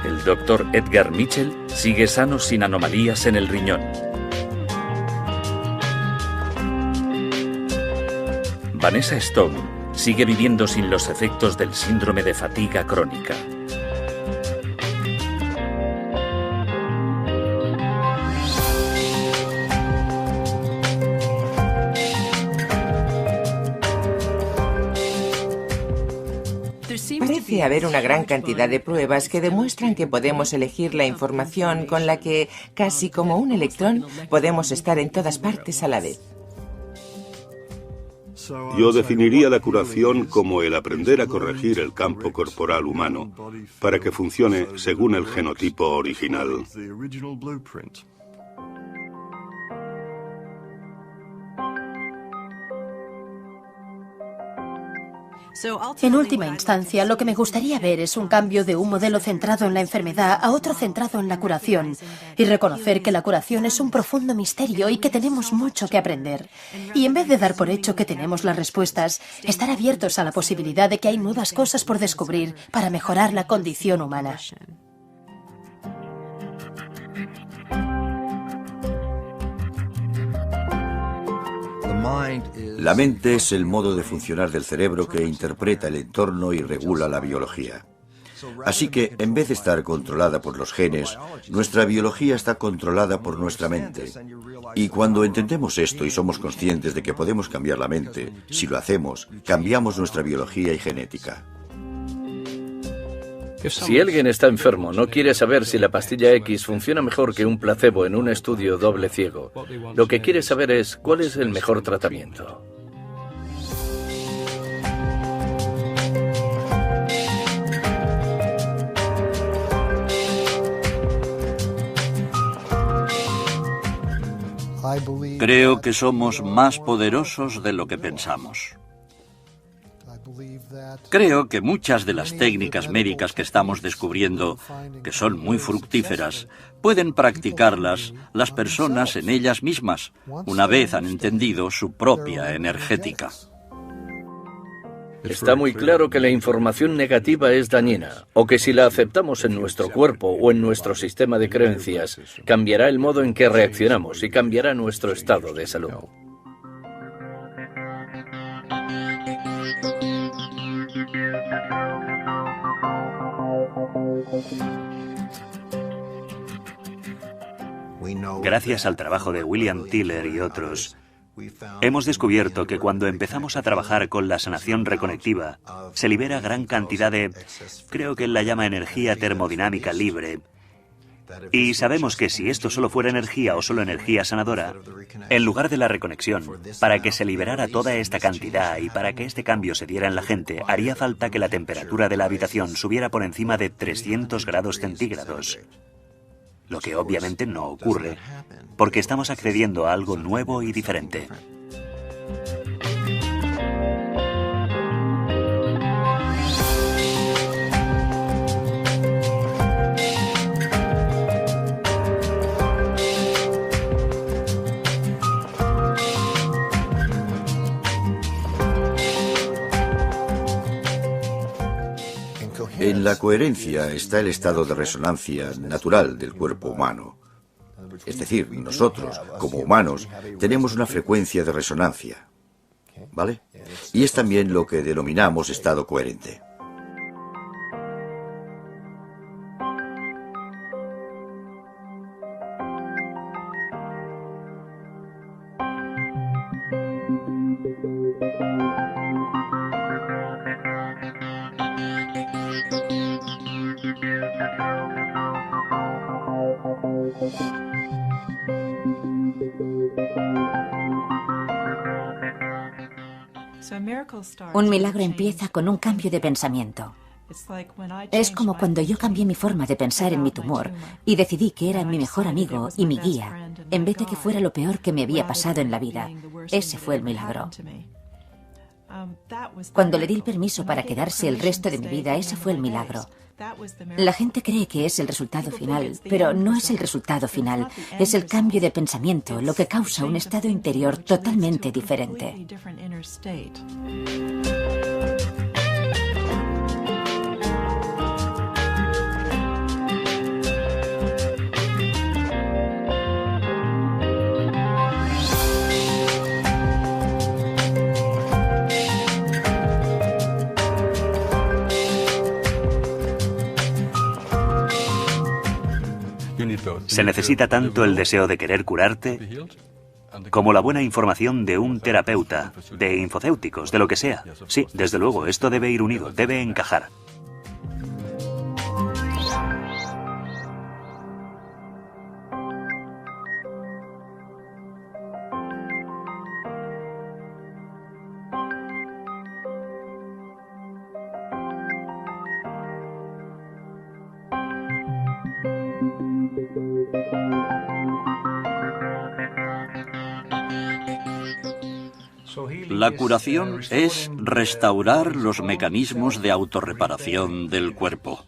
El doctor Edgar Mitchell sigue sano sin anomalías en el riñón. Vanessa Stone sigue viviendo sin los efectos del síndrome de fatiga crónica. Parece haber una gran cantidad de pruebas que demuestran que podemos elegir la información con la que, casi como un electrón, podemos estar en todas partes a la vez. Yo definiría la curación como el aprender a corregir el campo corporal humano para que funcione según el genotipo original. En última instancia, lo que me gustaría ver es un cambio de un modelo centrado en la enfermedad a otro centrado en la curación, y reconocer que la curación es un profundo misterio y que tenemos mucho que aprender. Y en vez de dar por hecho que tenemos las respuestas, estar abiertos a la posibilidad de que hay nuevas cosas por descubrir para mejorar la condición humana. La mente es el modo de funcionar del cerebro que interpreta el entorno y regula la biología. Así que, en vez de estar controlada por los genes, nuestra biología está controlada por nuestra mente. Y cuando entendemos esto y somos conscientes de que podemos cambiar la mente, si lo hacemos, cambiamos nuestra biología y genética. Si alguien está enfermo, no quiere saber si la pastilla X funciona mejor que un placebo en un estudio doble ciego. Lo que quiere saber es cuál es el mejor tratamiento. Creo que somos más poderosos de lo que pensamos. Creo que muchas de las técnicas médicas que estamos descubriendo, que son muy fructíferas, pueden practicarlas las personas en ellas mismas, una vez han entendido su propia energética. Está muy claro que la información negativa es dañina, o que si la aceptamos en nuestro cuerpo o en nuestro sistema de creencias, cambiará el modo en que reaccionamos y cambiará nuestro estado de salud. Gracias al trabajo de William Tiller y otros, hemos descubierto que cuando empezamos a trabajar con la sanación reconectiva, se libera gran cantidad de, creo que él la llama energía termodinámica libre. Y sabemos que si esto solo fuera energía o solo energía sanadora, en lugar de la reconexión, para que se liberara toda esta cantidad y para que este cambio se diera en la gente, haría falta que la temperatura de la habitación subiera por encima de 300 grados centígrados. Lo que obviamente no ocurre, porque estamos accediendo a algo nuevo y diferente. En la coherencia está el estado de resonancia natural del cuerpo humano. Es decir, nosotros, como humanos, tenemos una frecuencia de resonancia, ¿vale? Y es también lo que denominamos estado coherente. Un milagro empieza con un cambio de pensamiento. Es como cuando yo cambié mi forma de pensar en mi tumor y decidí que era mi mejor amigo y mi guía, en vez de que fuera lo peor que me había pasado en la vida. Ese fue el milagro. Cuando le di el permiso para quedarse el resto de mi vida, ese fue el milagro. La gente cree que es el resultado final, pero no es el resultado final. Es el cambio de pensamiento lo que causa un estado interior totalmente diferente. Se necesita tanto el deseo de querer curarte como la buena información de un terapeuta, de infocéuticos, de lo que sea. Sí, desde luego, esto debe ir unido, debe encajar. La curación es restaurar los mecanismos de autorreparación del cuerpo.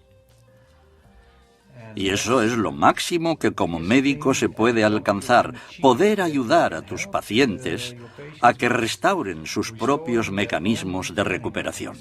Y eso es lo máximo que como médico se puede alcanzar, poder ayudar a tus pacientes a que restauren sus propios mecanismos de recuperación.